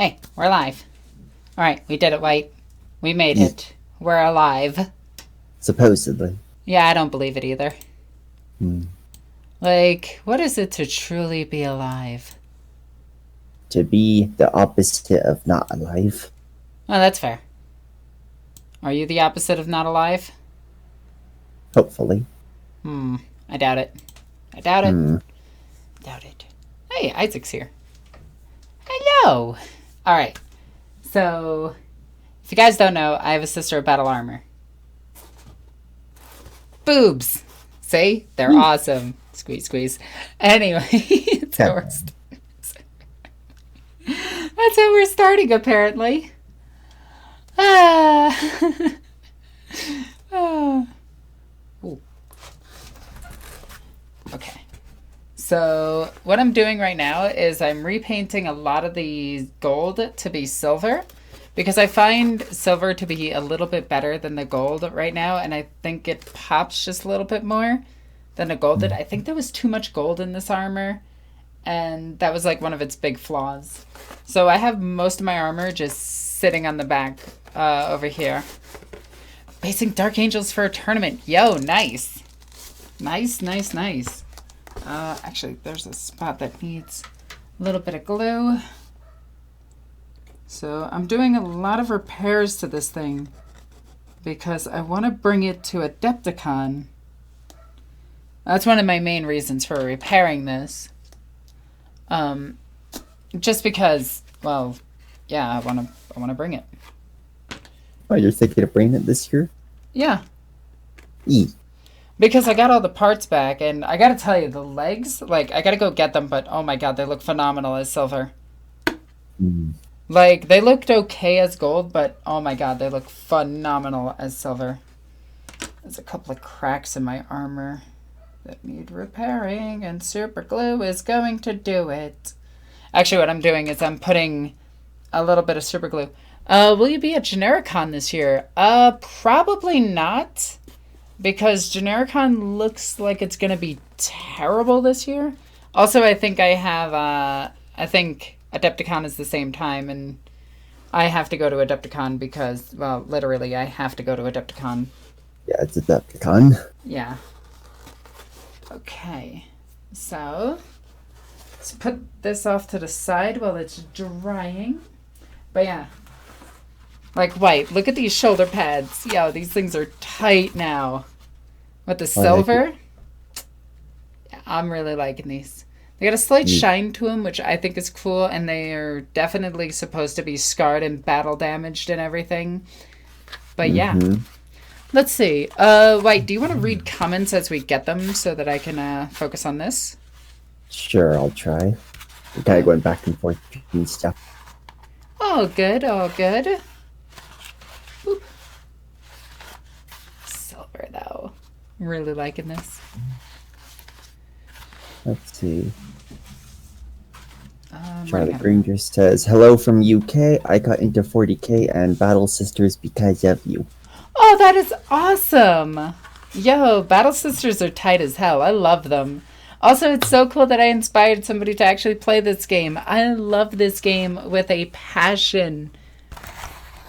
Hey, we're alive. Alright, we did it, White. We made it. We're alive. Supposedly. Yeah, I don't believe it either. Hmm. Like, what is it to truly be alive? To be the opposite of not alive. Oh, that's fair. Are you the opposite of not alive? Hopefully. I doubt it. I doubt it. Hmm. Doubt it. Hey, Isaac's here. Hello! Alright, so, if you guys don't know, I have a sister of battle armor. Boobs! See? They're awesome. Squeeze, squeeze. Anyway, that's how we're starting, apparently. Ah. Ah. Ooh. Okay. So what I'm doing right now is I'm repainting a lot of the gold to be silver because I find silver to be a little bit better than the gold right now, and I think it pops just a little bit more than the gold did. I think there was too much gold in this armor, and that was like one of its big flaws. So I have most of my armor just sitting on the back over here. Basing Dark Angels for a tournament. Yo, nice. Nice, nice, nice. Actually, there's a spot that needs a little bit of glue. So I'm doing a lot of repairs to this thing because I want to bring it to Adepticon. That's one of my main reasons for repairing this. Just because, well, yeah, I want to bring it. Oh, you're thinking of bringing it this year? Yeah. E. Because I got all the parts back, and I gotta tell you, the legs, like, I gotta go get them, but oh my god, they look phenomenal as silver. Hmm. Like, they looked okay as gold, but oh my god, they look phenomenal as silver. There's a couple of cracks in my armor that need repairing, and super glue is going to do it. Actually, what I'm doing is I'm putting a little bit of super glue. Will you be at Genericon this year? Probably not. Because Genericon looks like it's going to be terrible this year. Also, I think I think Adepticon is the same time, and I have to go to Adepticon because, well, literally, I have to go to Adepticon. Yeah, it's a Decepticon. Yeah. Okay. So, let's put this off to the side while it's drying. But yeah. Like, White, look at these shoulder pads. Yo, these things are tight now. With the silver, yeah, I'm really liking these. They got a slight shine to them, which I think is cool, and they are definitely supposed to be scarred and battle damaged and everything. But yeah. Let's see. White, do you want to read comments as we get them so that I can focus on this? Sure, I'll try. We're kind of going back and forth between stuff. All good, all good. Boop. Silver, though. Really liking this. Let's see. Charlotte Granger says, hello from UK. I got into 40k and Battle Sisters because of you. Oh, that is awesome. Yo, Battle Sisters are tight as hell. I love them. Also, it's so cool that I inspired somebody to actually play this game. I love this game with a passion.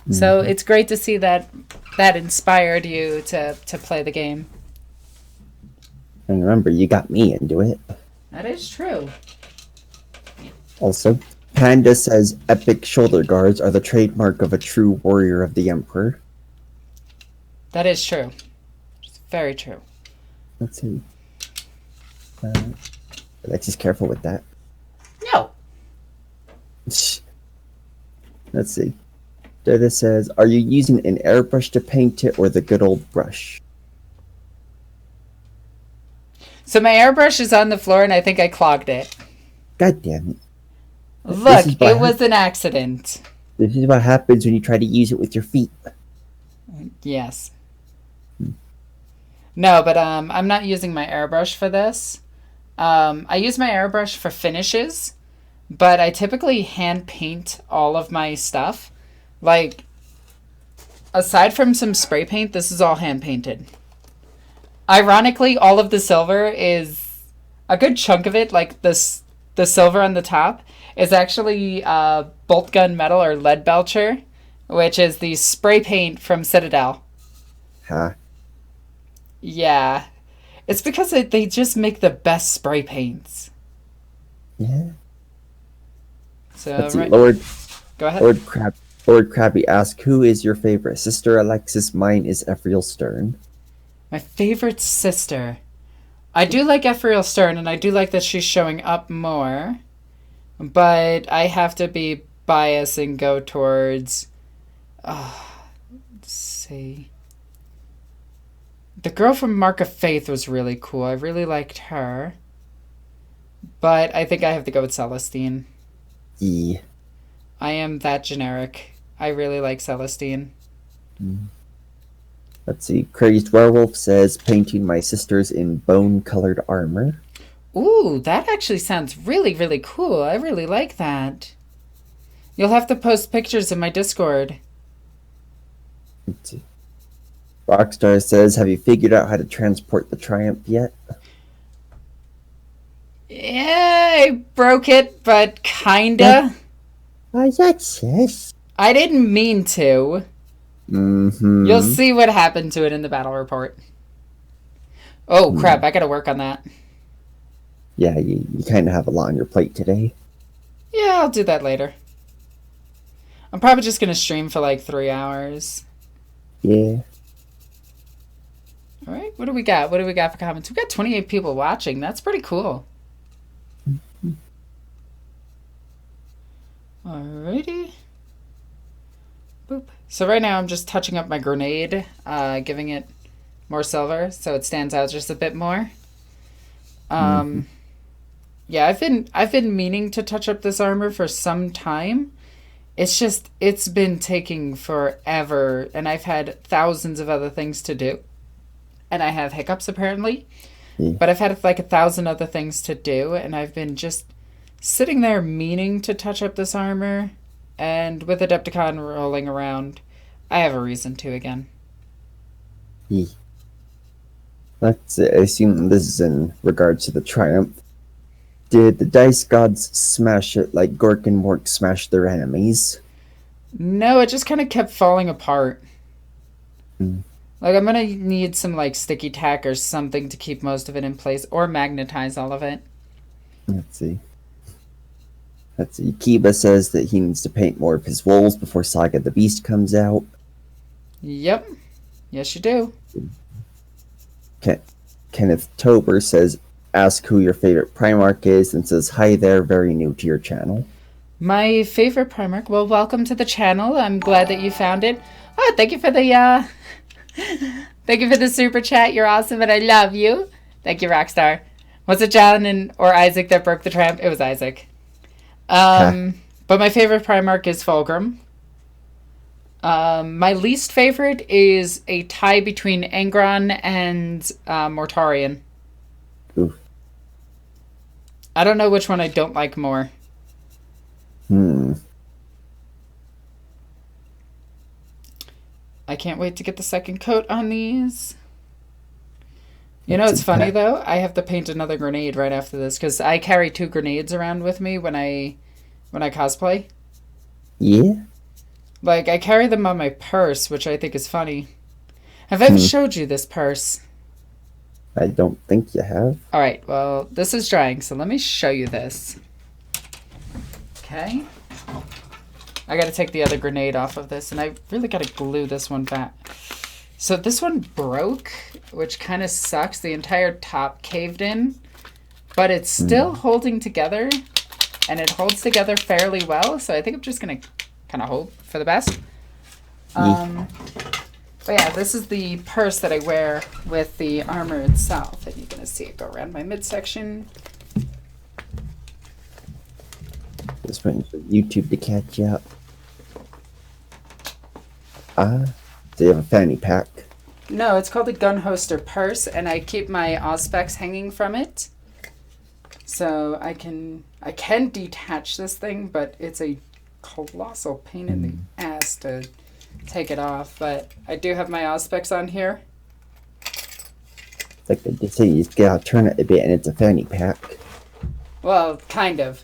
So it's great to see that inspired you to play the game. And remember, you got me into it. That is true. Also, Panda says epic shoulder guards are the trademark of a true warrior of the Emperor. That is true. It's very true. Let's see. Alexis, careful with that. No. Let's see. Data says, are you using an airbrush to paint it or the good old brush? So my airbrush is on the floor and I think I clogged it. God damn it. Look, it was an accident. This is what happens when you try to use it with your feet. Yes. No, but I'm not using my airbrush for this. I use my airbrush for finishes, but I typically hand paint all of my stuff. Like, aside from some spray paint, this is all hand painted. Ironically, all of the silver is a good chunk of it, like the the silver on the top, is actually bolt gun metal or lead belcher, which is the spray paint from Citadel. Huh? Yeah. It's because they just make the best spray paints. Yeah. So, Let's see. right. Go ahead. Lord Krabby asks, "Who is your favorite? Sister Alexis. Mine is Ephriel Stern." My favorite sister. I do like Ephriel Stern, and I do like that she's showing up more. But I have to be biased and go towards... let's see. The girl from Mark of Faith was really cool. I really liked her. But I think I have to go with Celestine. Yeah. I am that generic. I really like Celestine. Let's see. Crazed Werewolf says, "Painting my sisters in bone-colored armor." Ooh, that actually sounds really, really cool. I really like that. You'll have to post pictures in my Discord. Let's see. Rockstar says, "Have you figured out how to transport the Triumph yet?" Yeah, I broke it, but kinda. Yes. I didn't mean to. Mm-hmm. You'll see what happened to it in the battle report. Oh, crap, I gotta work on that. Yeah, you kind of have a lot on your plate today. Yeah, I'll do that later. I'm probably just gonna stream for like 3 hours. Yeah. All right, what do we got? What do we got for comments? We got 28 people watching. That's pretty cool. Alrighty. Boop. So right now I'm just touching up my grenade, giving it more silver so it stands out just a bit more. Yeah, I've been meaning to touch up this armor for some time. It's been taking forever, and I've had thousands of other things to do. And I have hiccups apparently. Yeah. But I've had like 1,000 other things to do, and I've been just sitting there meaning to touch up this armor, and with Adepticon rolling around, I have a reason to again. Yeah. Let's assume this is in regards to the Triumph. Did the Dice Gods smash it like Gork and Mork smashed their enemies? No, it just kind of kept falling apart. Like, I'm gonna need some, like, sticky tack or something to keep most of it in place, or magnetize all of it. Let's see. Kiba says that he needs to paint more of his wolves before Saga the Beast comes out. Yep. Yes, you do. Kenneth Tober says, "Ask who your favorite Primarch is," and says, "Hi there, very new to your channel." My favorite Primarch. Well, welcome to the channel. I'm glad that you found it. Oh, thank you for the, thank you for the super chat. You're awesome and I love you. Thank you, Rockstar. Was it John or Isaac that broke the tramp? It was Isaac. But my favorite Primarch is Fulgrim. My least favorite is a tie between Angron and Mortarion. Oof. I don't know which one I don't like more. I can't wait to get the second coat on these. You know, it's funny though. I have to paint another grenade right after this because I carry 2 grenades around with me when I cosplay. Yeah. Like, I carry them on my purse, which I think is funny. Have I ever showed you this purse? I don't think you have. All right, well, this is drying, so let me show you this. Okay. I got to take the other grenade off of this, and I really got to glue this one back. So this one broke, which kind of sucks. The entire top caved in, but it's still holding together, and it holds together fairly well, so I think I'm just going to kind of hope for the best. But yeah, this is the purse that I wear with the armor itself, and you're going to see it go around my midsection. Just waiting for YouTube to catch up. Do you have a fanny pack? No, it's called a gun holster purse, and I keep my Auspex hanging from it. So I can detach this thing, but it's a colossal pain in the ass to take it off. But I do have my Auspex on here. Like they say, you just gotta turn it a bit, and it's a fanny pack. Well, kind of.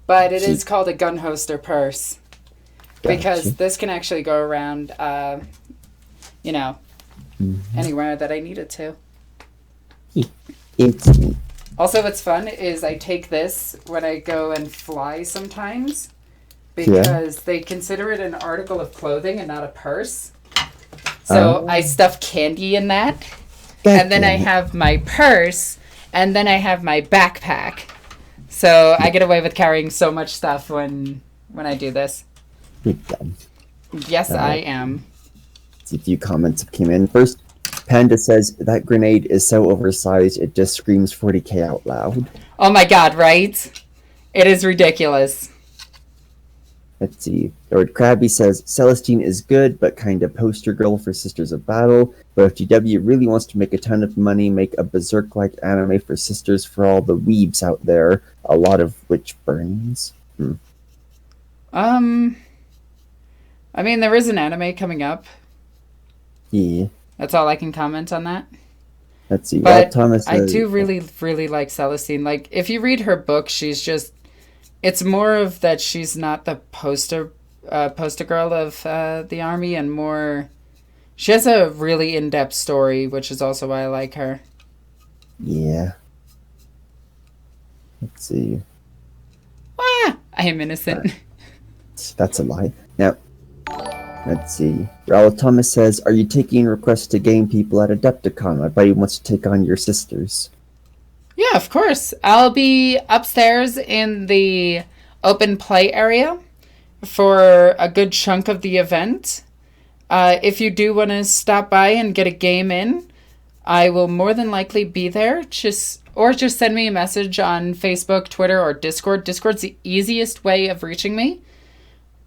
But it is Gee, called a gun holster purse. gotcha. Because this can actually go around, you know, Mm-hmm. anywhere that I need it to. It's neat. Also, what's fun is I take this when I go and fly sometimes Yeah. because they consider it an article of clothing and not a purse. So I Oh, stuff candy in that, god and then I damn it. have my purse, and then I have my backpack. So I get away with carrying so much stuff when I do this. You're dumb. Yes, All I right. am. See a few comments came in. First, Panda says that grenade is so oversized it just screams 40k out loud. Oh my god, right? It is ridiculous. Let's see. Lord Krabby says Celestine is good, but kind of poster girl for Sisters of Battle. But if GW really wants to make a ton of money, make a berserk-like anime for Sisters for all the weebs out there, a lot of which burns. Um, I mean, there is an anime coming up. Yeah. That's all I can comment on that. Let's see. Rob But Thomas I says, do really, really like Celestine. Like, if you read her book, she's just. It's more of that she's not the poster girl of the army, and more. She has a really in depth story, which is also why I like her. yeah. Let's see. Ah, I am innocent. That's a lie. Now, let's see. Raul Thomas says, are you taking requests to game people at Adepticon? My buddy wants to take on your sisters. Yeah, of course. I'll be upstairs in the open play area for a good chunk of the event. If you do want to stop by and get a game in, I will more than likely be there. Just send me a message on Facebook, Twitter, or Discord. Discord's the easiest way of reaching me.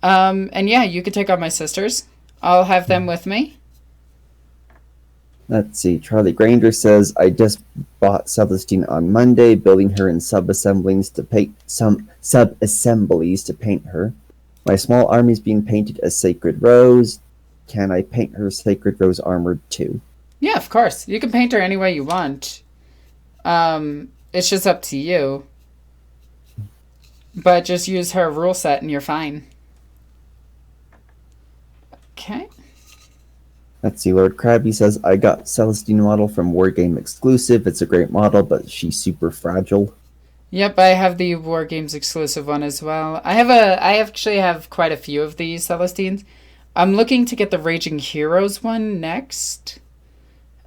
And yeah, you could take on my sisters. I'll have them with me. Let's see. Charlie Granger says, I just bought Celestine on Monday, building her in sub-assemblies to paint her. My small army's being painted as Sacred Rose. Can I paint her Sacred Rose armored too? Yeah, of course. You can paint her any way you want. It's just up to you. But just use her rule set and you're fine. Okay. Let's see. Lord Krabby says, I got Celestine model from Wargame exclusive. It's a great model, but she's super fragile. Yep, I have the War Games exclusive one as well. I actually have quite a few of these Celestines. I'm looking to get the Raging Heroes one next.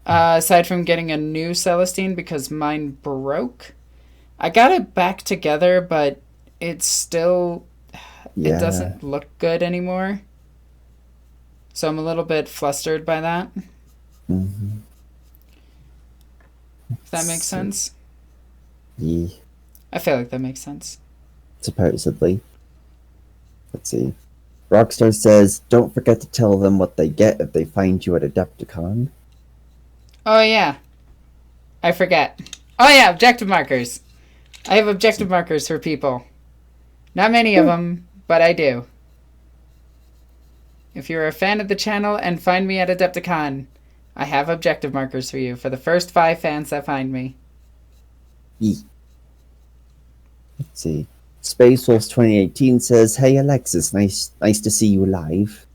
Aside from getting a new Celestine because mine broke. I got it back together, but it's still it Yeah. doesn't look good anymore. So I'm a little bit flustered by that. Mm-hmm. If that makes sense. Yeah. I feel like that makes sense. Supposedly. Let's see. Rockstar says, don't forget to tell them what they get if they find you at Adepticon. Oh yeah. I forget. Oh yeah, objective markers. I have objective markers for people. Not many of them, but I do. If you're a fan of the channel and find me at Adepticon, I have objective markers for you for the first 5 fans that find me. Let's see. Space Wolves 2018 says, hey Alexis, nice to see you live.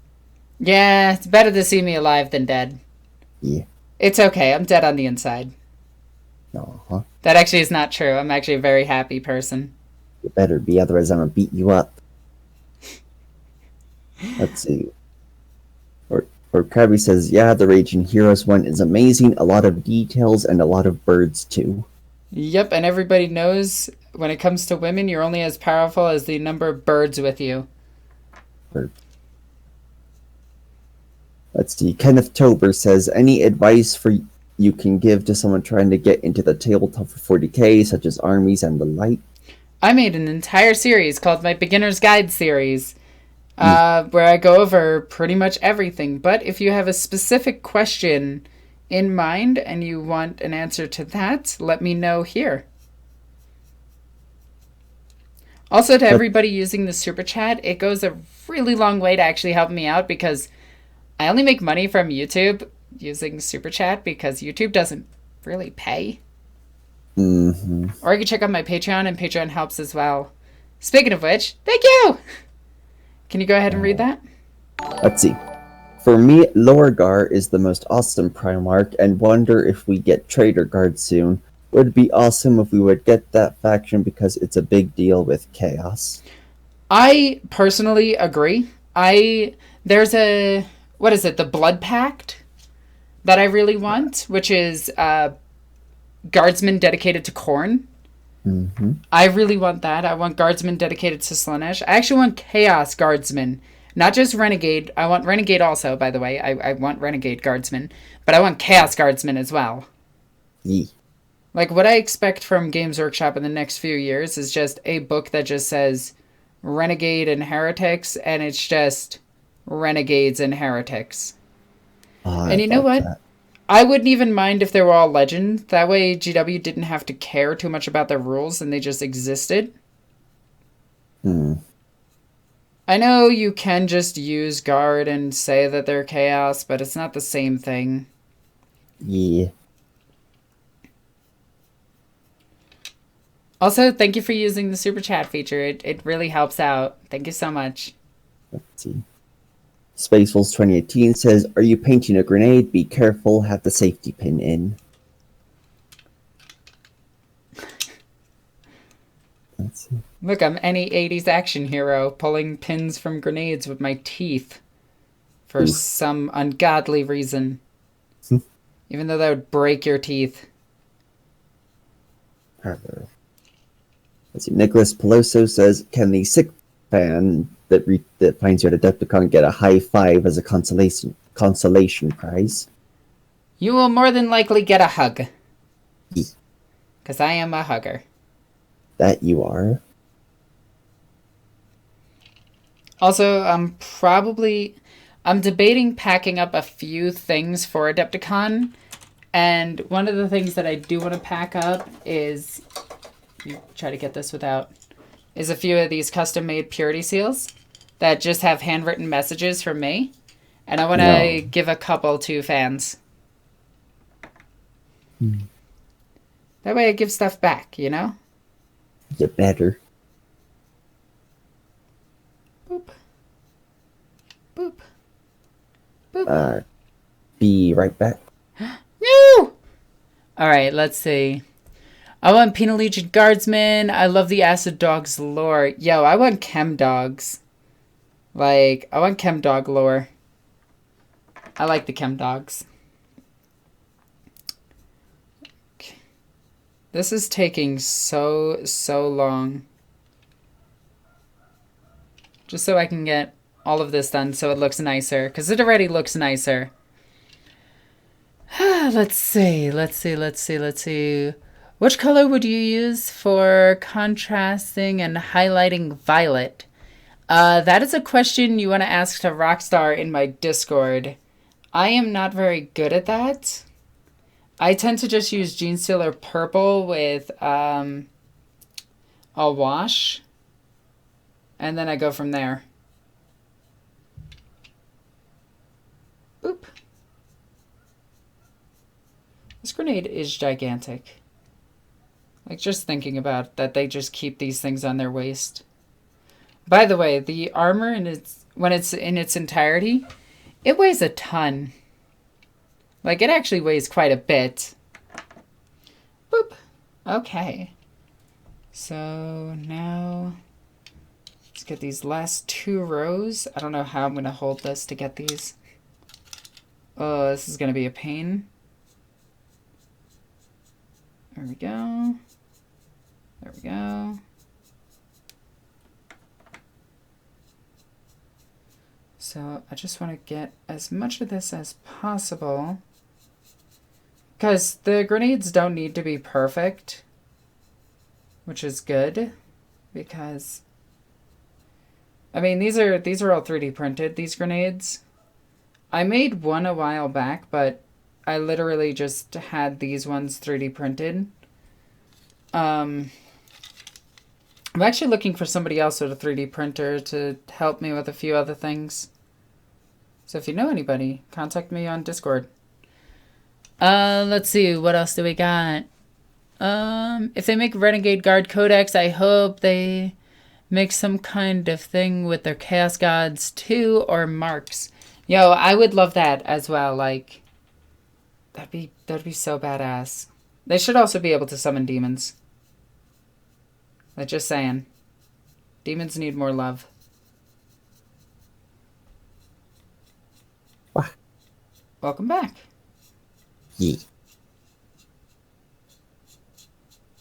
Yeah, it's better to see me alive than dead. Yeah. It's okay, I'm dead on the inside. Uh-huh. That actually is not true. I'm actually a very happy person. You better be, otherwise I'm gonna beat you up. Let's see. Or Krabby says, yeah, the Raging Heroes one is amazing. A lot of details and a lot of birds too. Yep, and everybody knows when it comes to women, you're only as powerful as the number of birds with you. Let's see. Kenneth Tober says, any advice you can give to someone trying to get into the tabletop for 40k, such as armies and the like? I made an entire series called my Beginner's Guide series, where I go over pretty much everything. But if you have a specific question in mind and you want an answer to that, let me know here. Also, to everybody using the super chat, it goes a really long way to actually help me out because I only make money from YouTube using super chat because YouTube doesn't really pay. Mm-hmm. Or you can check out my Patreon, and Patreon helps as well. Speaking of which, thank you! Can you go ahead and read that? Let's see. For me, Lorgar is the most awesome Primarch, and wonder if we get Trader Guard soon. Would be awesome if we would get that faction because it's a big deal with Chaos. I personally agree. There's a, what is it, the Blood Pact that I really want, which is guardsmen dedicated to Khorne. Mm-hmm. I really want that. I want guardsmen dedicated to Slaanesh. I actually want Chaos guardsmen, not just Renegade. I want Renegade also, by the way. I want Renegade guardsmen, but I want Chaos guardsmen as well. Yee. Like, what I expect from Games Workshop in the next few years is just a book that just says Renegade and Heretics, and it's just Renegades and Heretics. And you know what? That. I wouldn't even mind if they were all legend. That way GW didn't have to care too much about their rules and they just existed. I know you can just use guard and say that they're chaos, but it's not the same thing. Yeah. Also, thank you for using the super chat feature. It really helps out. Thank you so much. Let's see. Spacefuls 2018 says, "Are you painting a grenade? Be careful. Have the safety pin in." Let's see. Look, I'm any 80s action hero pulling pins from grenades with my teeth for some ungodly reason. Even though that would break your teeth. Let's see. Nicholas Peloso says, "Can the sick fan that finds you at Adepticon get a high five as a consolation prize?" You will more than likely get a hug. Because I am a hugger. That you are. Also, I'm debating packing up a few things for Adepticon. And one of the things that I do want to pack up is, you try to get this without, is a few of these custom-made purity seals that just have handwritten messages from me. And I want to give a couple to fans. That way I give stuff back, you know? You better. Boop. Boop. Boop. Be right back. No! Alright, let's see. I want Penal Legion Guardsmen. I love the Acid Dogs lore. Yo, I want Chem Dogs. Like, I want Chem Dog lore. I like the Chem Dogs. Okay. This is taking so long. Just so I can get all of this done so it looks nicer. Because it already looks nicer. Let's see. Which color would you use for contrasting and highlighting violet? That is a question you want to ask to Rockstar in my Discord. I am not very good at that. I tend to just use Genestealer purple with a wash. And then I go from there. Boop. This grenade is gigantic. Like, just thinking about that they just keep these things on their waist. By the way, the armor, when it's in its entirety, it weighs a ton. Like, it actually weighs quite a bit. Boop. Okay. So, now, let's get these last 2 rows. I don't know how I'm going to hold this to get these. Oh, this is going to be a pain. There we go. There we go. So I just want to get as much of this as possible. Because the grenades don't need to be perfect. Which is good. Because, I mean, these are all 3D printed, these grenades. I made one a while back, but I literally just had these ones 3D printed. I'm actually looking for somebody else with a 3D printer to help me with a few other things. So if you know anybody, contact me on Discord. Let's see, what else do we got? If they make Renegade Guard Codex, I hope they make some kind of thing with their Chaos Gods too, or marks. Yo, I would love that as well. Like, that'd be so badass. They should also be able to summon demons. Like, just saying. Demons need more love. What? Welcome back. Yeah.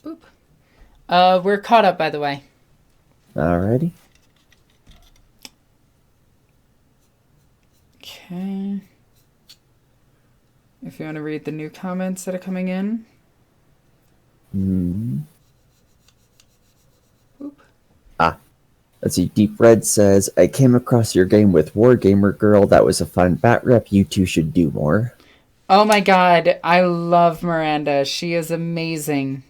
Boop. We're caught up, by the way. Alrighty. Okay. If you want to read the new comments that are coming in. Boop. Let's see. Deep Red says, I came across your game with Wargamer Girl. That was a fun bat rep. You two should do more. Oh my god, I love Miranda. She is amazing.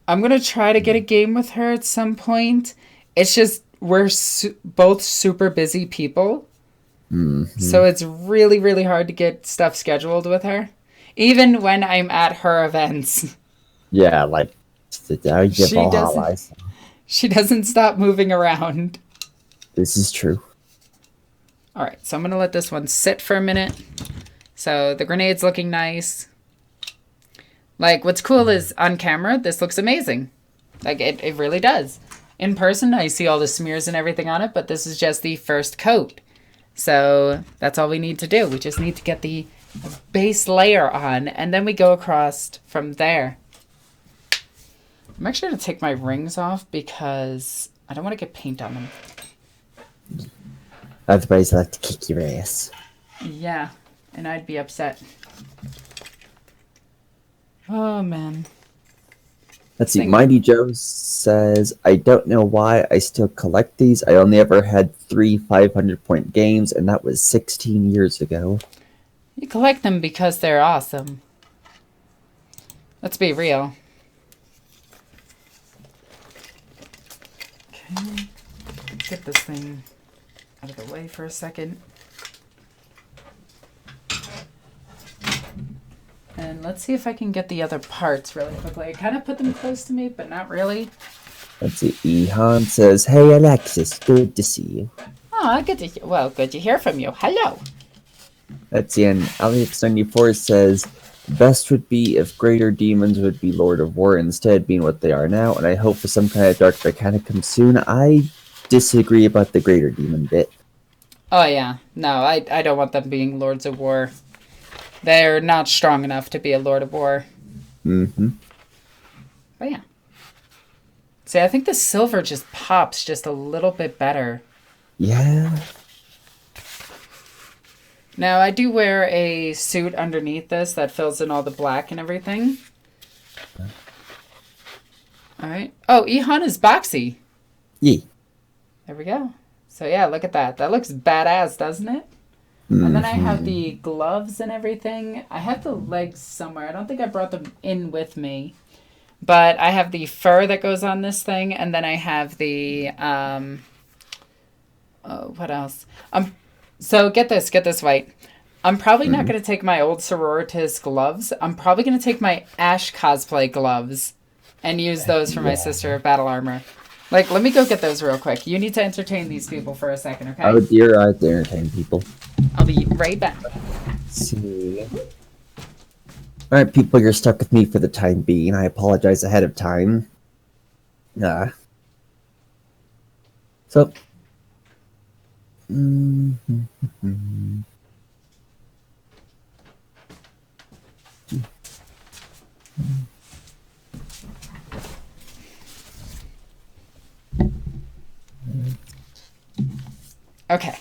I'm going to try to get a game with her at some point. It's just, we're both super busy people. So it's really, really hard to get stuff scheduled with her. Even when I'm at her events. Yeah, like, she doesn't stop moving around. This is true. Alright, so I'm going to let this one sit for a minute. So the grenade's looking nice. Like, what's cool is on camera, this looks amazing. Like, it really does. In person, I see all the smears and everything on it, but this is just the first coat. So that's all we need to do. We just need to get the base layer on, and then we go across from there. I'm actually going to take my rings off because I don't want to get paint on them. Otherwise, I'll have to kick your ass. Yeah, and I'd be upset. Oh, man. Let's see. Mighty Joe says, I don't know why I still collect these. I only ever had 3 500-point games, and that was 16 years ago. You collect them because they're awesome. Let's be real. Okay. Get this thing out of the way for a second. And let's see if I can get the other parts really quickly. I kind of put them close to me, but not really. Let's see. Ehan says, hey, Alexis, good to see you. Oh, good to hear from you. Hello. Let's see. And Alex94 says, best would be if greater demons would be Lord of War instead, being what they are now, and I hope for some kind of dark mechanic comes soon. I disagree about the greater demon bit. Oh, yeah. No, I don't want them being Lords of War. They're not strong enough to be a Lord of War. Mm-hmm. But yeah. See, I think the silver just pops just a little bit better. Yeah. Now, I do wear a suit underneath this that fills in all the black and everything. All right. Oh, Ehan is boxy. Yeah. There we go. So yeah, look at that. That looks badass, doesn't it? And then I have the gloves and everything. I have the legs somewhere. I don't think I brought them in with me. But I have the fur that goes on this thing. And then I have the... what else? So get this right. I'm probably not going to take my old Sororitas gloves. I'm probably going to take my Ash cosplay gloves and use those for my sister of battle armor. Like, let me go get those real quick. You need to entertain these people for a second, okay? Oh dear, I have to entertain people. I'll be right back. Let's see. Alright, people, you're stuck with me for the time being. I apologize ahead of time. So. Okay.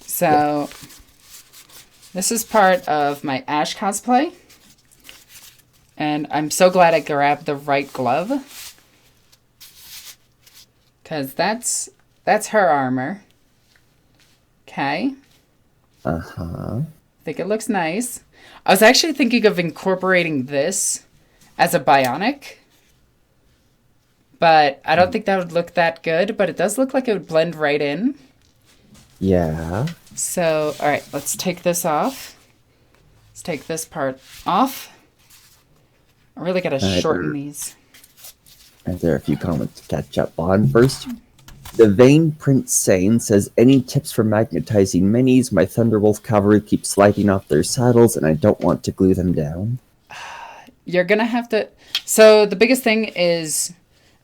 So, this is part of my Ash cosplay. And I'm so glad I grabbed the right glove. Because that's her armor. Okay. Uh-huh. I think it looks nice. I was actually thinking of incorporating this as a bionic. But I don't think that would look that good. But it does look like it would blend right in. Yeah. So, all right, let's take this off. Let's take this part off. I really gotta shorten these. And there are a few comments to catch up on. First, the Vain Prince Sane says, any tips for magnetizing minis? My Thunderwolf cavalry keeps sliding off their saddles and I don't want to glue them down. You're gonna have to... So the biggest thing is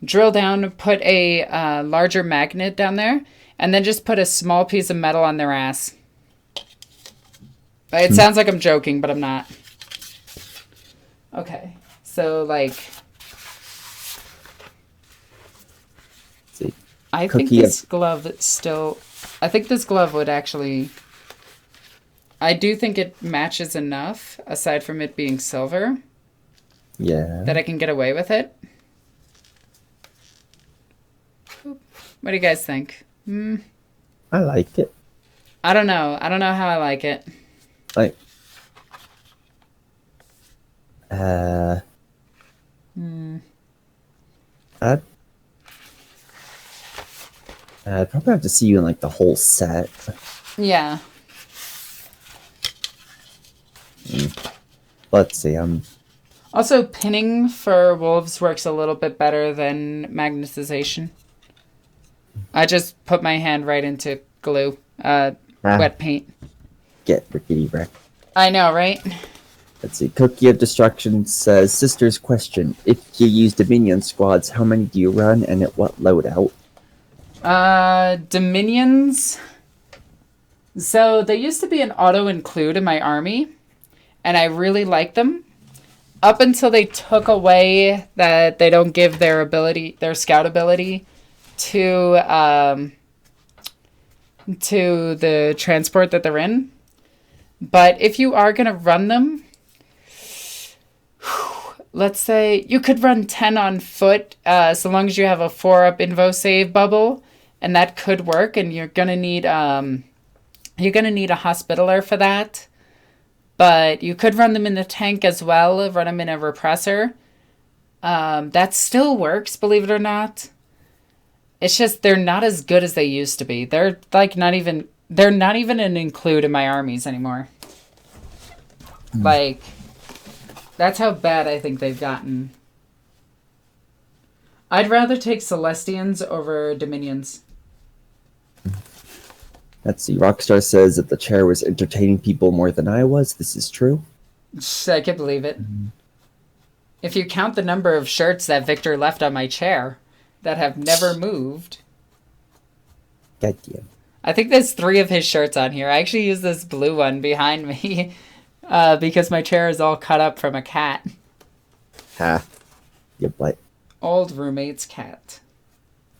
drill down, put a larger magnet down there, and then just put a small piece of metal on their ass. It sounds like I'm joking, but I'm not. Okay, so like... See. I think this glove still... I think this glove would actually... I do think it matches enough, aside from it being silver. Yeah. That I can get away with it. What do you guys think? I like it. I don't know. I don't know how I like it. Like... I'd probably have to see you in like the whole set. Yeah. Let's see. Also, pinning for wolves works a little bit better than magnetization. I just put my hand right into glue, wet paint. Get rickety wreck. I know, right? Let's see. Cookie of Destruction says, Sister's question. If you use Dominion squads, how many do you run and at what loadout? Dominions. So they used to be an auto-include in my army, and I really liked them. Up until they took away that they don't give their ability, their scout ability, to the transport that they're in. But if you are going to run them, let's say you could run 10 on foot, so long as you have a 4-up invo save bubble, and that could work. And you're gonna need a hospitaler for that. But you could run them in the tank as well, run them in a repressor. That still works, believe it or not. It's just they're not as good as they used to be. They're like not even an include in my armies anymore. Like, that's how bad I think they've gotten. I'd rather take Celestians over Dominions. Let's see. Rockstar says that the chair was entertaining people more than I was. This is true. I can't believe it. If you count the number of shirts that Victor left on my chair that have never moved. God damn. I think there's 3 of his shirts on here. I actually use this blue one behind me because my chair is all cut up from a cat. Ha. Your butt. Old roommate's cat.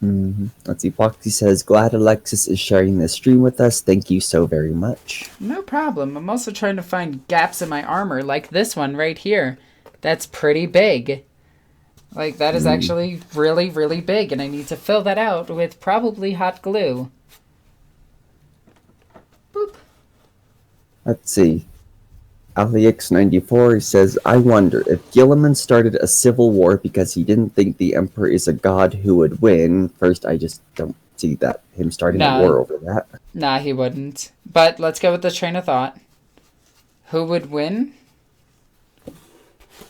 Let's see. Foxy says, glad Alexis is sharing this stream with us. Thank you so very much. No problem. I'm also trying to find gaps in my armor, like this one right here. That's pretty big. Like, that is actually really, really big, and I need to fill that out with probably hot glue. Boop. Let's see. AliX94 says, I wonder if Gilliman started a civil war because he didn't think the Emperor is a god who would win. First, I just don't see that him starting a war over that. Nah, he wouldn't. But let's go with the train of thought. Who would win?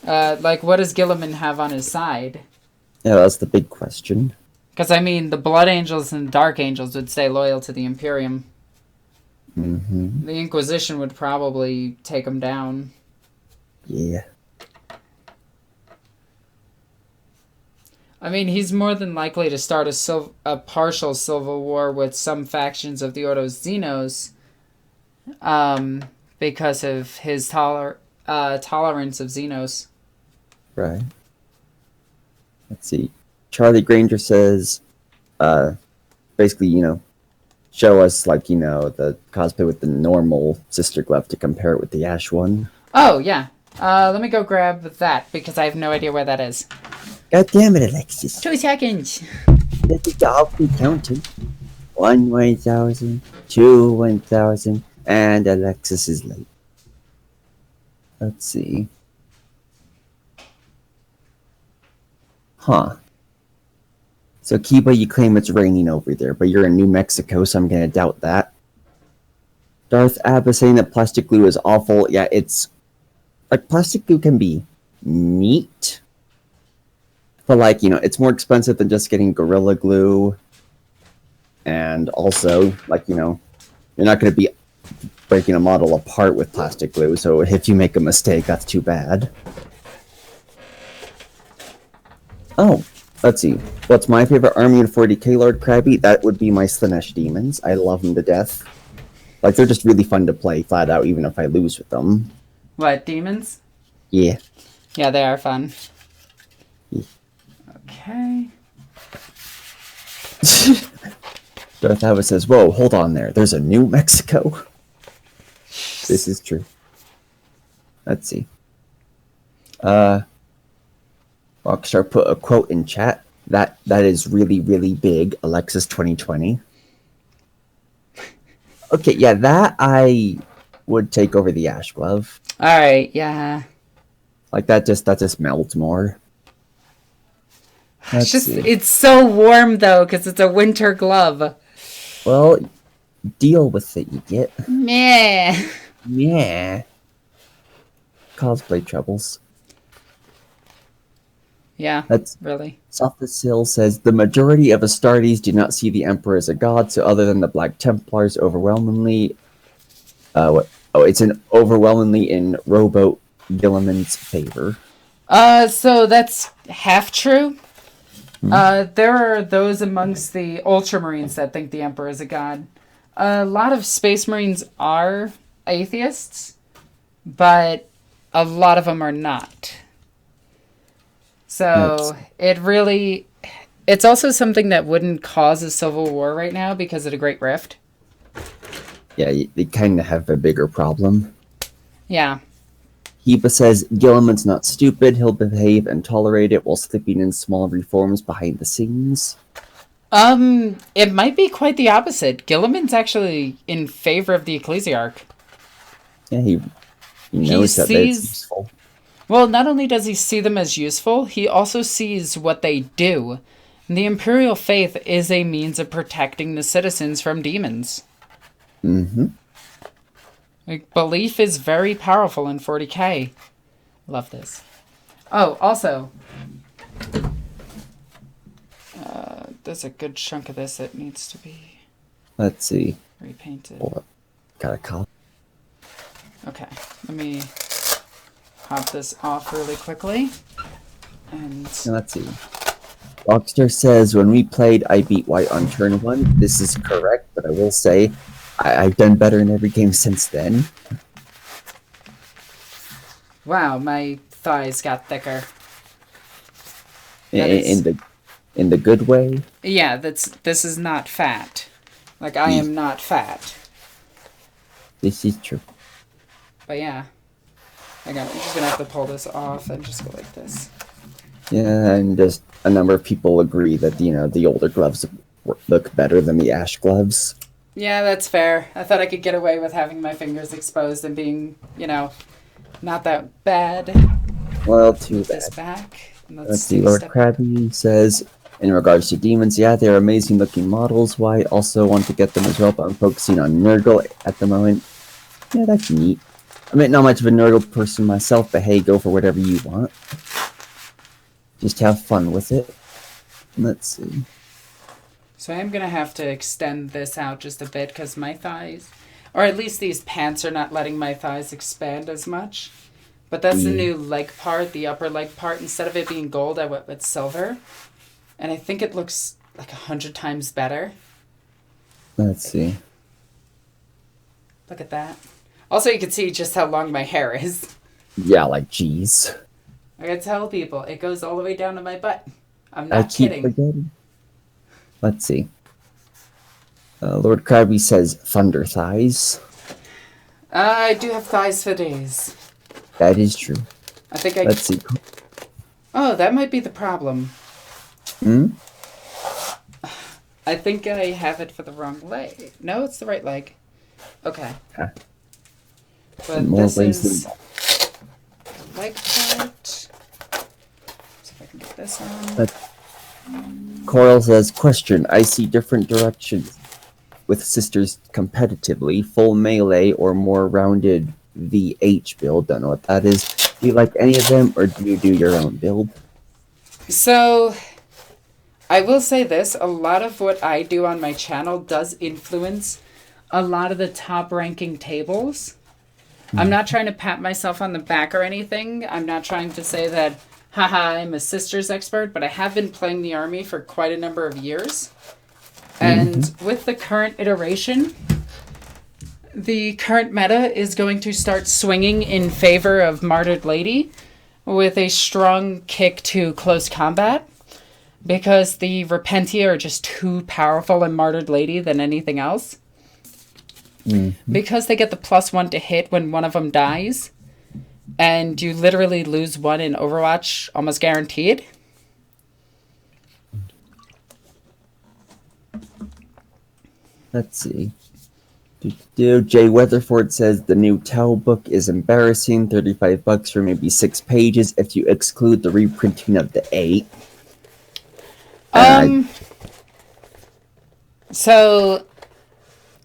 Like, what does Gilliman have on his side? Yeah, that's the big question. Because, I mean, the Blood Angels and Dark Angels would stay loyal to the Imperium. The Inquisition would probably take him down. Yeah. I mean, he's more than likely to start a partial civil war with some factions of the Ordo Xenos because of his tolerance of Xenos. Right. Let's see. Charlie Granger says, basically, show us, like, the cosplay with the normal sister glove to compare it with the ash one. Oh, yeah. Let me go grab that, because I have no idea where that is. God damn it, Alexis. 2 seconds. Let it all be counted. 1 1,000, 2 1,000, and Alexis is late. Let's see. Huh. So, Kiba, you claim it's raining over there, but you're in New Mexico, so I'm gonna doubt that. Darth Ab is saying that plastic glue is awful. Yeah, it's... Like, plastic glue can be neat. But, like, it's more expensive than just getting Gorilla Glue. And also, like, you're not going to be breaking a model apart with plastic glue, so if you make a mistake, that's too bad. Oh, let's see. What's my favorite army in 40k, Lord Krabby? That would be my Slanesh demons. I love them to death. Like, they're just really fun to play flat out, even if I lose with them. What, demons? Yeah. Yeah, they are fun. Yeah. Okay. Darth Abbott says, whoa, hold on there. There's a New Mexico. This is true. Let's see. Rockstar put a quote in chat. That is really, really big. Alexis 2020. Okay, yeah, that I would take over the Ash Glove. Alright, yeah. Like, that just melds more. It's so warm, though, because it's a winter glove. Well, deal with it, you get. Meh. Yeah. Cosplay troubles. Yeah, That's really. Sophisil says, the majority of Astartes do not see the Emperor as a god, so other than the Black Templars overwhelmingly... it's an overwhelmingly in Rowboat Gilliman's favor. So that's half true. There are those amongst the Ultramarines that think the Emperor is a god. A lot of Space Marines are atheists, but a lot of them are not. So it's also something that wouldn't cause a civil war right now because of the Great Rift. Yeah, they kind of have a bigger problem. Yeah. Heba says, Gilliman's not stupid, he'll behave and tolerate it while slipping in small reforms behind the scenes. It might be quite the opposite. Gilliman's actually in favor of the Ecclesiarch. Yeah, he knows that it's useful. Well, not only does he see them as useful, he also sees what they do. The Imperial Faith is a means of protecting the citizens from demons. Mm-hmm. Like, belief is very powerful in 40k. Love this. Oh, also, there's a good chunk of this that needs to be... Let's see. Repainted. Hold up. Got a call. Okay, let me pop this off really quickly. And let's see. Rockstar says, when we played, I beat White on turn 1. This is correct, but I will say I've done better in every game since then. Wow, my thighs got thicker. In the good way? Yeah, this is not fat. Like, I am not fat. This is true. But yeah. Hang on, I'm just gonna have to pull this off and just go like this. Yeah, and just a number of people agree that, the older gloves look better than the Ash gloves. Yeah, that's fair. I thought I could get away with having my fingers exposed and being, not that bad. Well, too bad. This back. Let's see, Lord Krabby says, in regards to demons, yeah, they're amazing looking models. Why also want to get them as well, but I'm focusing on Nurgle at the moment. Yeah, that's neat. I mean, not much of a Nurgle person myself, but hey, go for whatever you want. Just have fun with it. Let's see. So I am going to have to extend this out just a bit because my thighs, or at least these pants are not letting my thighs expand as much. But that's the new leg part, the upper leg part. Instead of it being gold, I went with silver. And I think it looks like 100 times better. Let's see. Look at that. Also, you can see just how long my hair is. Yeah, like, jeez. I gotta tell people, it goes all the way down to my butt. I'm not kidding. Forgetting. Let's see. Lord Krabby says thunder thighs. I do have thighs for days. That is true. I think Let's see. Oh, that might be the problem. Hmm? I think I have it for the wrong leg. No, it's the right leg. Okay. Huh. But this is the leg part. See if I can get this on. Coral says, question, I see different directions with sisters competitively, full melee or more rounded VH build. Don't know what that is. Do you like any of them, or do you do your own build? So, I will say this, a lot of what I do on my channel does influence a lot of the top ranking tables. I'm not trying to pat myself on the back or anything. I'm not trying to say that, haha, I'm a sisters expert, but I have been playing the army for quite a number of years. And with the current iteration, the current meta is going to start swinging in favor of Martyred Lady with a strong kick to close combat, because the Repentia are just too powerful in Martyred Lady than anything else. Because they get the +1 to hit when one of them dies, and you literally lose one in Overwatch almost guaranteed. Let's see. Jay Weatherford says the new Tau book is embarrassing. $35 for maybe 6 pages if you exclude the reprinting of the 8. So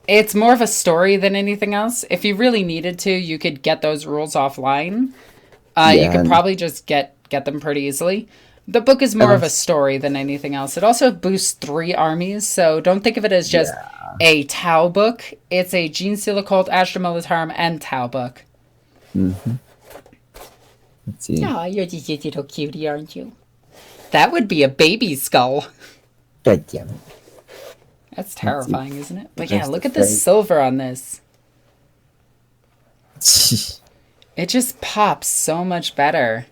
it's more of a story than anything else. If you really needed to, you could get those rules offline. You could probably just get them pretty easily. The book is more of a story than anything else. It also boosts 3 armies, so don't think of it as just a Tau book. It's a Gene Stealer Cult, Astra Militarum, and Tau book. Let's see. Oh, you're just a little cutie, aren't you? That would be a baby skull. God damn it. That's terrifying, isn't it? But yeah, look at the silver on this. It just pops so much better.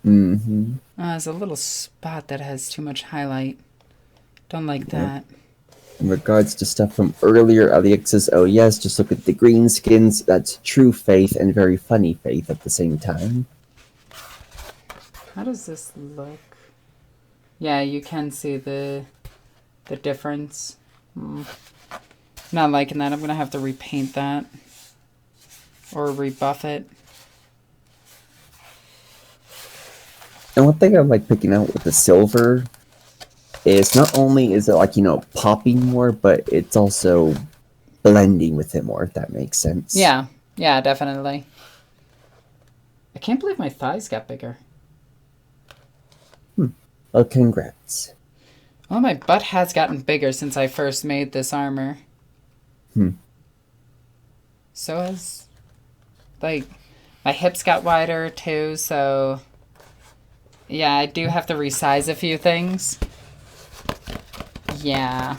There's a little spot that has too much highlight. Don't like that. In regards to stuff from earlier, Alex says, oh yes, just look at the green skins. That's true faith and very funny faith at the same time. How does this look? Yeah, you can see the difference. Not liking that. I'm going to have to repaint that. Or rebuff it. And one thing I like picking out with the silver is not only is it like, popping more, but it's also blending with it more, if that makes sense. Yeah, definitely. I can't believe my thighs got bigger. Well, congrats. Well, my butt has gotten bigger since I first made this armor. So has, my hips got wider too, so yeah, I do have to resize a few things. Yeah.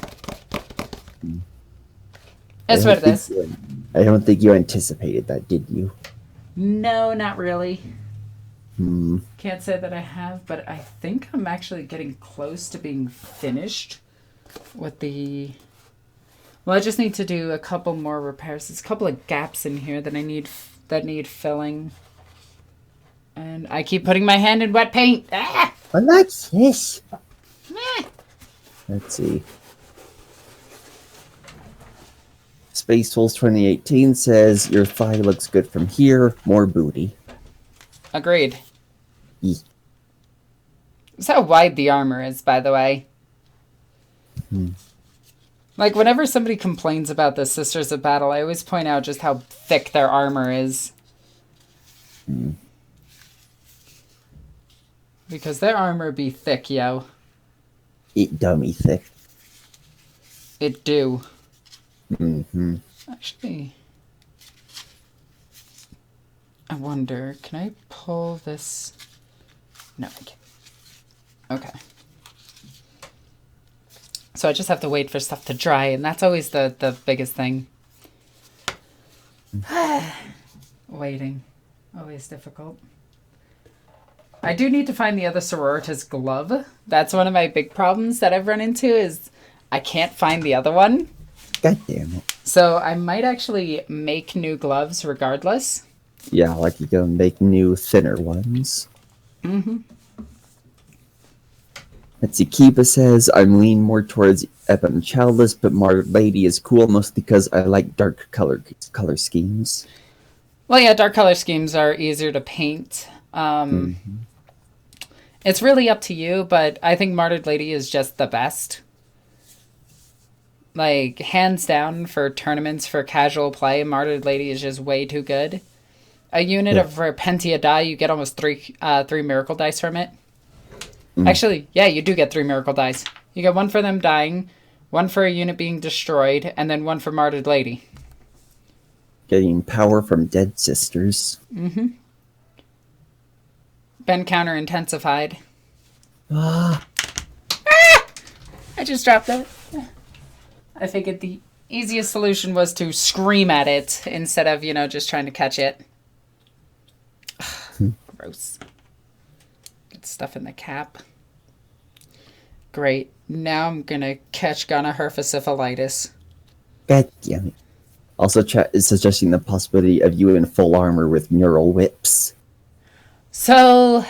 That's what it is. I don't think you anticipated that, did you? No, not really. Can't say that I have, but I think I'm actually getting close to being finished with the... Well, I just need to do a couple more repairs. There's a couple of gaps in here that need filling. And I keep putting my hand in wet paint. Ah! Alexis! Let's see. Space Tools 2018 says, your thigh looks good from here. More booty. Agreed. That's how wide the armor is, by the way. Like, whenever somebody complains about the Sisters of Battle, I always point out just how thick their armor is. Because their armor be thick, yo. It dummy thick. It do. Actually, I wonder, can I pull this? No, I can't. Okay. So I just have to wait for stuff to dry, and that's always the biggest thing. Waiting. Always difficult. I do need to find the other sororitas glove. That's one of my big problems that I've run into, is I can't find the other one. God damn it. So I might actually make new gloves regardless. Yeah, like you can make new, thinner ones. Let's see, Kiba says, I'm leaning more towards Ebon Childless, but Martyred Lady is cool, mostly because I like dark color schemes. Well, yeah, dark color schemes are easier to paint. It's really up to you, but I think Martyred Lady is just the best. Like, hands down for tournaments, for casual play, Martyred Lady is just way too good. A unit Yeah. of Repentia die, you get almost three miracle dice from it. Mm. Actually, yeah, you do get 3 miracle dice. You get 1 for them dying, 1 for a unit being destroyed, and then 1 for Martyred Lady. Getting power from dead sisters. Mm-hmm. Been counter intensified. Ah. I just dropped it. I figured the easiest solution was to scream at it instead of, just trying to catch it. Gross. Get stuff in the cap. Great. Now I'm gonna catch gonorrhea. God damn it. Also, chat is suggesting the possibility of you in full armor with neural whips. So,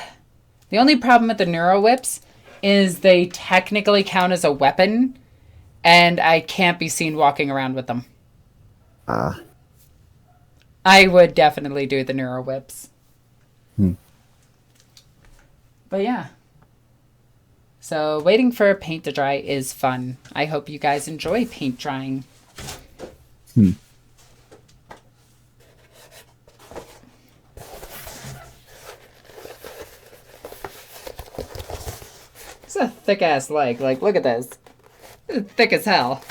the only problem with the neuro whips is they technically count as a weapon, and I can't be seen walking around with them. Ah. I would definitely do the neuro whips. But yeah. So, waiting for paint to dry is fun. I hope you guys enjoy paint drying. It's a thick ass leg. Like, look at this. It's thick as hell.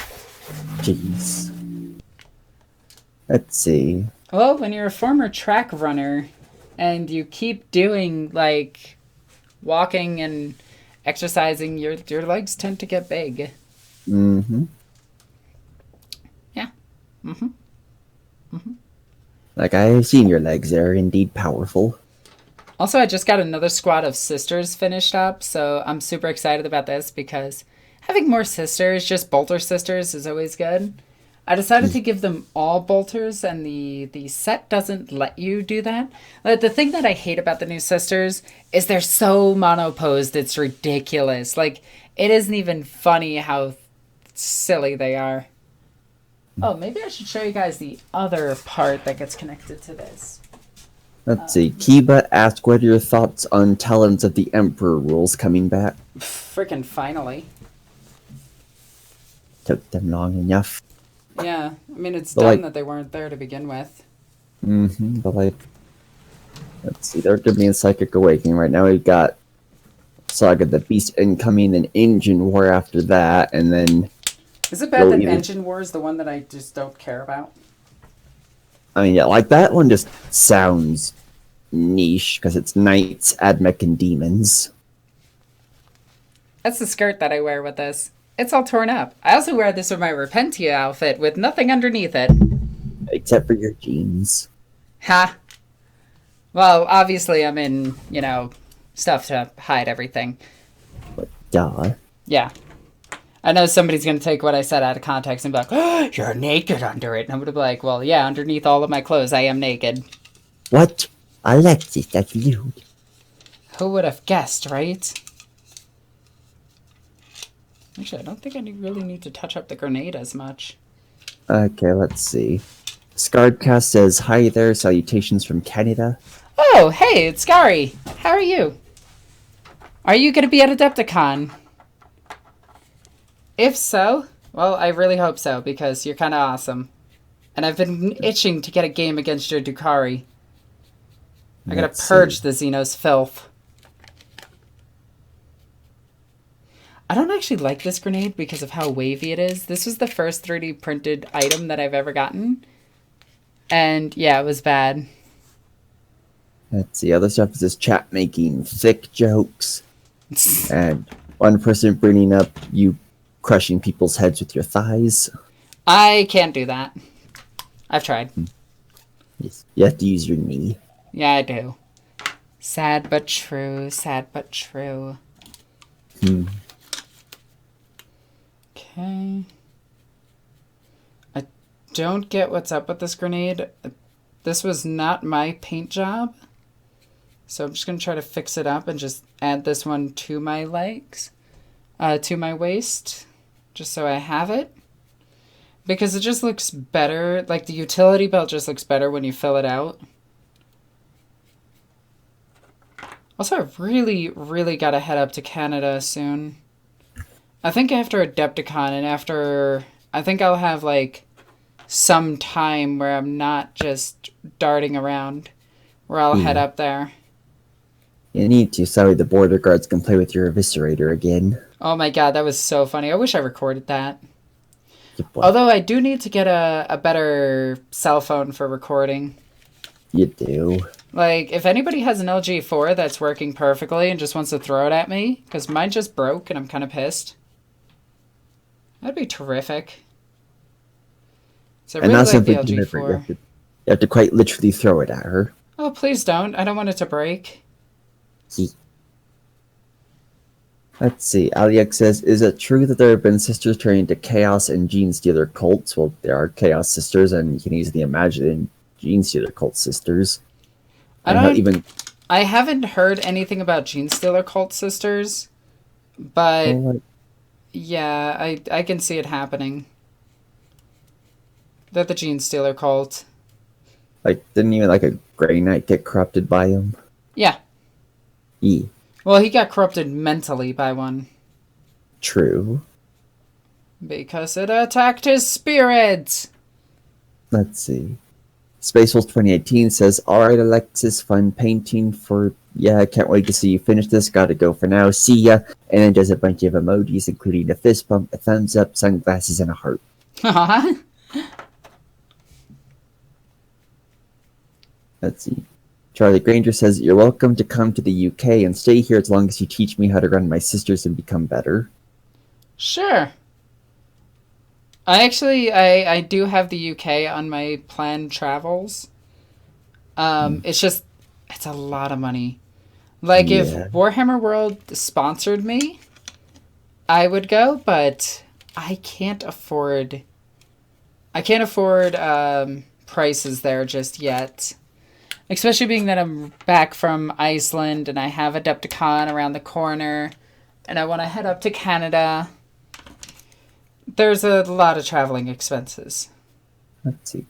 Jeez. Let's see. Well, when you're a former track runner and you keep doing, like, walking and exercising, your legs tend to get big. Mm-hmm. Yeah. Mm-hmm. Mm-hmm. Like, I've seen your legs. They're indeed powerful. Also, I just got another squad of sisters finished up, so I'm super excited about this because having more sisters, just bolter sisters, is always good. I decided to give them all bolters, and the set doesn't let you do that. Like, the thing that I hate about the new sisters is they're so monoposed, it's ridiculous. Like, it isn't even funny how silly they are. Oh, maybe I should show you guys the other part that gets connected to this. Let's see. Kiba asked, what are your thoughts on Talons of the Emperor rules coming back? Freaking finally. Took them long enough. Yeah, I mean, it's But, dumb like, that they weren't there to begin with. Mm-hmm. But, like, let's see. They're giving me a Psychic Awakening right now. We've got Saga the Beast incoming, then Engine War after that, and then... Is it bad that Engine War is the one that I just don't care about? I mean, yeah, like, that one just sounds niche, because it's Knights, Admech, and Demons. That's the skirt that I wear with this. It's all torn up. I also wear this with my Repentia outfit with nothing underneath it. Except for your jeans. Ha. Well, obviously I'm in, stuff to hide everything. But, duh. Yeah. I know somebody's going to take what I said out of context and be like, oh, you're naked under it. And I'm going to be like, well, yeah, underneath all of my clothes, I am naked. What? Alexis, that's you. Who would have guessed, right? Actually, I don't think I really need to touch up the grenade as much. Okay, let's see. Scarredcast says, hi there, salutations from Canada. Oh, hey, it's Gary. How are you? Are you going to be at Adepticon? If so, well, I really hope so, because you're kind of awesome. And I've been itching to get a game against your Dukari. I gotta purge the Xenos filth. I don't actually like this grenade because of how wavy it is. This was the first 3D printed item that I've ever gotten. And yeah, it was bad. Let's see, other stuff is this chat making thick jokes. And one person bringing up you crushing people's heads with your thighs. I can't do that. I've tried. Yes, you have to use your knee. Yeah, I do. Sad but true, sad but true. Okay. I don't get what's up with this grenade. This was not my paint job. So I'm just going to try to fix it up and just add this one to my legs. To my waist. Just so I have it. Because it just looks better. Like, the utility belt just looks better when you fill it out. Also, I really, really got to head up to Canada soon. I think after Adepticon and after... I think I'll have, like, some time where I'm not just darting around. where I'll head Yeah. up there. You need to, so the border guards can play with your eviscerator again. Oh my god, that was so funny. I wish I recorded that. You boy. Although I do need to get a better cell phone for recording. You do. Like, if anybody has an LG 4 that's working perfectly and just wants to throw it at me, because mine just broke and I'm kind of pissed, that'd be terrific. So I And really that's like the simply LG deliberate. 4 You have to quite literally throw it at her. Oh, please don't. I don't want it to break. He. Let's see. Aliak says, is it true that there have been sisters turning into Chaos and Gene Stealer cults? Well, there are Chaos sisters, and you can easily imagine Gene Stealer cult sisters. I And how don't. even... I haven't heard anything about Gene Stealer cult sisters, but Well, like, yeah, I can see it happening. They're the Gene Stealer cult. didn't even like a Grey Knight get corrupted by him? Yeah. E. Well, he got corrupted mentally by one. True. Because it attacked his spirit! Let's see. Spacefull 2018 says, alright Alexis, fun painting for... Yeah, I can't wait to see you finish this. Gotta go for now. See ya. And then does a bunch of emojis, including a fist bump, a thumbs up, sunglasses, and a heart. Let's see. Charlie Granger says, you're welcome to come to the UK and stay here as long as you teach me how to run my sisters and become better. Sure. I do have the UK on my planned travels. It's just, it's a lot of money. Like, if Yeah. Warhammer World sponsored me, I would go, but I can't afford prices there just yet. Especially being that I'm back from Iceland and I have Adepticon around the corner and I want to head up to Canada. There's a lot of traveling expenses. Let's see.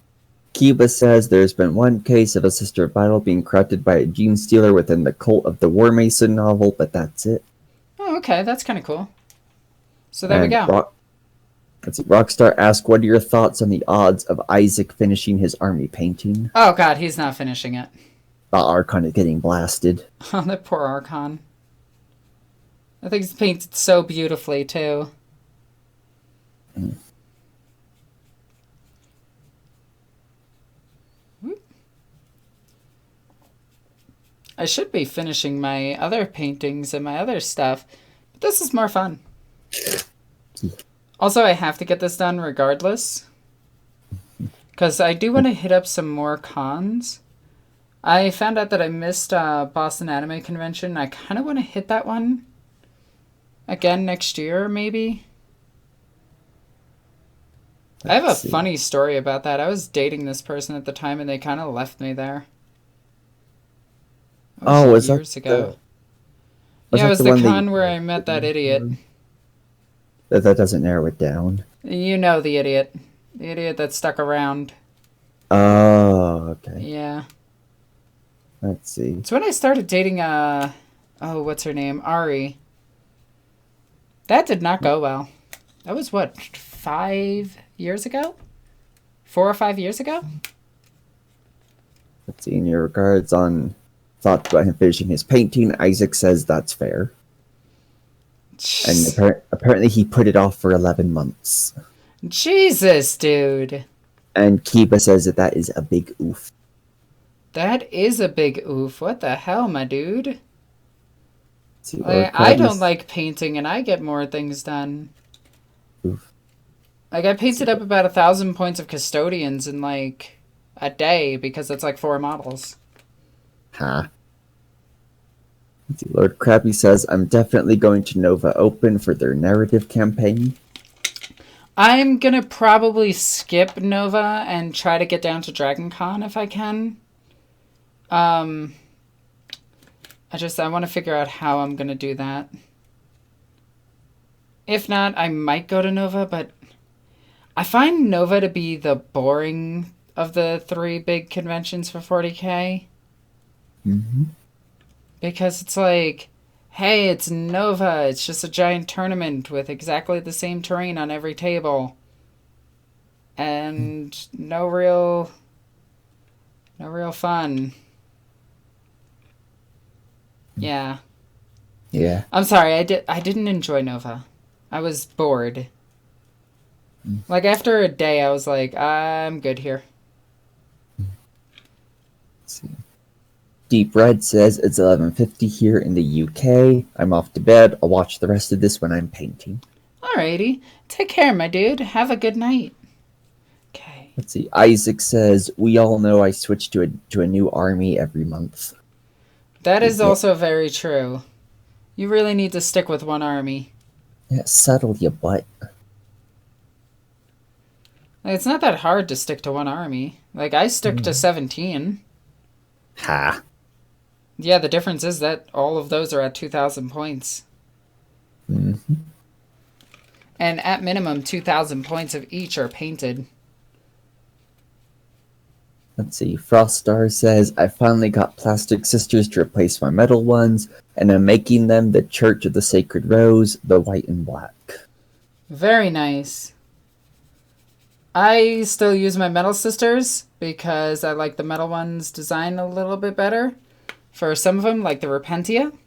Kiba says there's been one case of a sister battle being corrupted by a gene stealer within the Cult of the War Mason novel, but that's it. Oh, okay. That's kind of cool. So there we go. Let's see. Rockstar asked, what are your thoughts on the odds of Isaac finishing his army painting? Oh, God. He's not finishing it. The Archon is getting blasted. Oh, that poor Archon. I think he's painted so beautifully, too. I should be finishing my other paintings and my other stuff, but this is more fun. Also, I have to get this done regardless, because I do want to hit up some more cons. I found out that I missed Boston Anime Convention. I kind of want to hit that one again next year, maybe. I have a funny story about that. I was dating this person at the time, and they kind of left me there. Was years that ago? Was Yeah, it that was the the one con where I met that idiot. That doesn't narrow it down. You know the idiot. The idiot that stuck around. Oh, okay. Yeah. Let's see. It's when I started dating, what's her name? Ari. That did not go well. That was, what, 5 years ago? 4 or 5 years ago? Let's see. In your regards on thoughts about him finishing his painting, Isaac says that's fair. And apparently he put it off for 11 months. Jesus, dude. And Kiba says that is a big oof. That is a big oof. What the hell, my dude? See, I don't like painting, and I get more things done. Oof. Like, I painted up about 1,000 points of custodians in, like, a day, because it's, like, 4 models. Huh. Let's see, Lord Krabby says, I'm definitely going to Nova Open for their narrative campaign. I'm gonna probably skip Nova and try to get down to Dragon Con if I can. I want to figure out how I'm gonna do that. If not, I might go to Nova, but I find Nova to be the boring of the 3 big conventions for 40K. Mm-hmm. Because it's like, hey, it's Nova. It's just a giant tournament with exactly the same terrain on every table. And no real fun. Yeah. Yeah. I'm sorry, I didn't enjoy Nova. I was bored. Like after a day I was like, I'm good here. Let's see. Deep Red says it's 11:50 here in the UK. I'm off to bed. I'll watch the rest of this when I'm painting. Alrighty. Take care, my dude. Have a good night. Okay. Let's see. Isaac says we all know I switch to a new army every month. That is Yeah, also very true. You really need to stick with one army. yeah, settle your butt. Like, it's not that hard to stick to one army. Like I stick to 17. Ha. Yeah, the difference is that all of those are at 2,000 points. Mm-hmm. And at minimum, 2,000 points of each are painted. Let's see. Froststar says I finally got plastic sisters to replace my metal ones, and I'm making them the Church of the Sacred Rose, the white and black. Very nice. I still use my metal sisters because I like the metal ones' design a little bit better. For some of them, like the Repentia,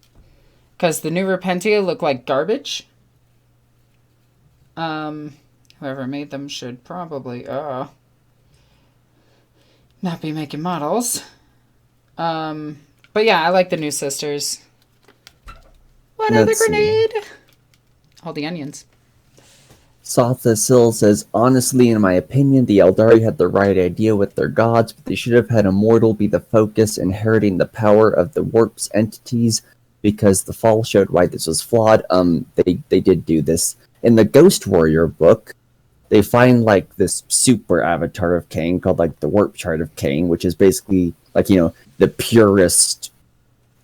because the new Repentia look like garbage. Whoever made them should probably not be making models. But yeah, I like the new sisters. What other grenade? All the onions. Satha Sil says, honestly, in my opinion, the Eldari had the right idea with their gods, but they should have had a mortal be the focus, inheriting the power of the warp's entities, because the fall showed why this was flawed. They did do this. In the Ghost Warrior book, they find, like, this super avatar of Cain called, like, the Warp Chart of Cain, which is basically, like, you know, the purest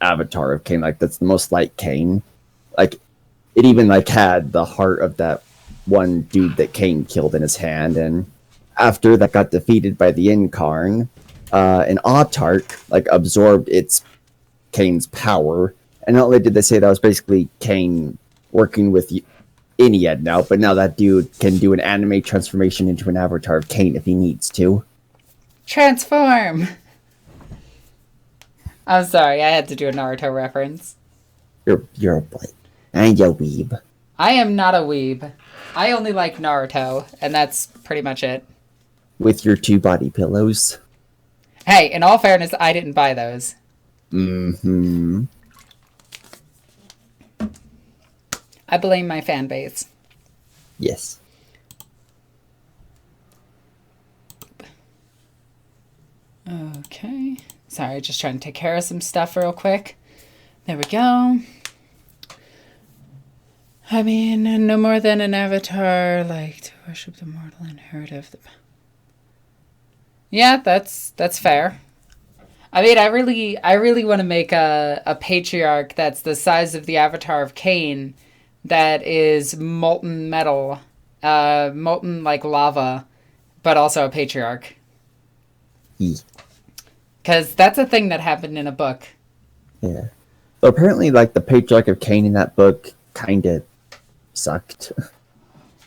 avatar of Cain. Like, that's the most like Cain. Like, it even, like, had the heart of that one dude that Cain killed in his hand, and after that got defeated by the Incarn, an Autarch, like, absorbed its Cain's power, and not only did they say that was basically Cain working with Iniad now, but now that dude can do an anime transformation into an avatar of Cain if he needs to. Transform! I'm sorry, I had to do a Naruto reference. You're a boy. And a weeb. I am not a weeb. I only like Naruto, and that's pretty much it. With your 2 body pillows. Hey, in all fairness, I didn't buy those. Mm-hmm. I blame my fan base. Yes. Okay. Sorry, just trying to take care of some stuff real quick. There we go. I mean, no more than an avatar, like, to worship the mortal inheritor of the... Yeah, that's fair. I mean, I really want to make a patriarch that's the size of the avatar of Cain, that is molten metal, molten like lava, but also a patriarch. Because that's a thing that happened in a book. Yeah. So apparently, like, the patriarch of Cain in that book kind of sucked.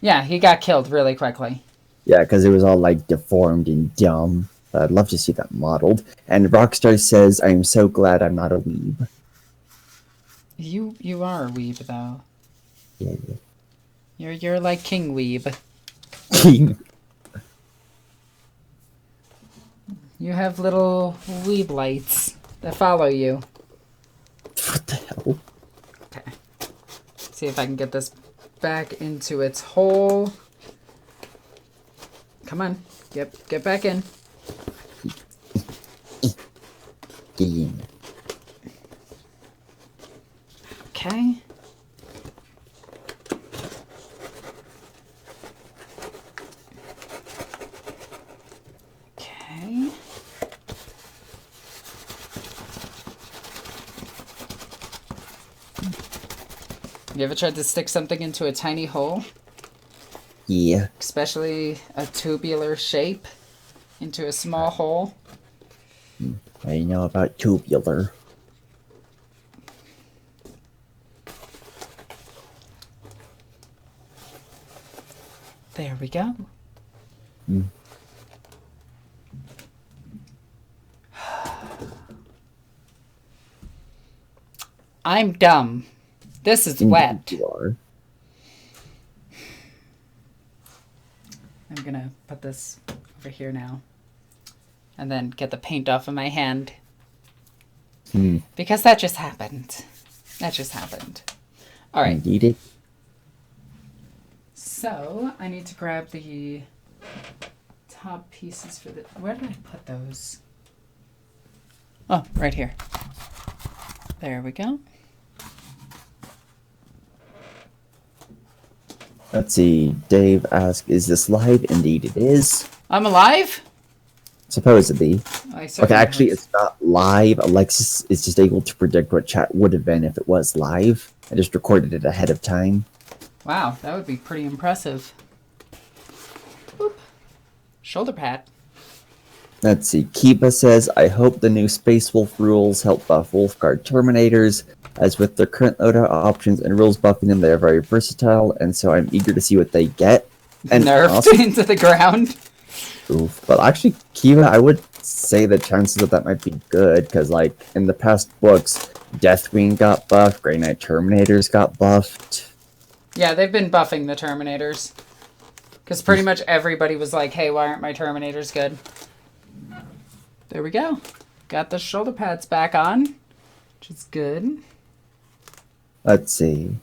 Yeah, he got killed really quickly. Yeah, because it was all, like, deformed and dumb. I'd love to see that modeled. And Rockstar says, I'm so glad I'm not a weeb. You are a weeb, though. Yeah. You're like King Weeb. King. You have little weeb lights that follow you. What the hell? Okay. See if I can get this back into its hole. Come on. Get back in. Okay. Okay. You ever tried to stick something into a tiny hole? Yeah. Especially a tubular shape into a small hole? I know about tubular. There we go. I'm dumb. This is Indeed wet. you are. I'm gonna put this over here now. And then get the paint off of my hand. Because that just happened. That just happened. All right. Indeed it. So, I need to grab the top pieces for the... Where did I put those? Oh, right here. There we go. Let's see. Dave asked, is this live? Indeed it is. I'm alive? Supposedly. Okay, actually, hope. it's not live. Alexis is just able to predict what chat would have been if it was live. I just recorded it ahead of time. Wow, that would be pretty impressive. Boop. Shoulder pad. Let's see. Kiba says, I hope the new Space Wolf rules help buff Wolfguard Terminators. As with their current loadout options and rules buffing them, they are very versatile, and so I'm eager to see what they get. And Nerfed also, into the ground. oof. But actually, Kiba, I would say the chances of that might be good, because, like, in the past books, Deathwing got buffed, Grey Knight Terminators got buffed. Yeah, they've been buffing the Terminators. Because pretty much everybody was like, hey, why aren't my Terminators good? There we go. Got the shoulder pads back on, which is good. Let's see.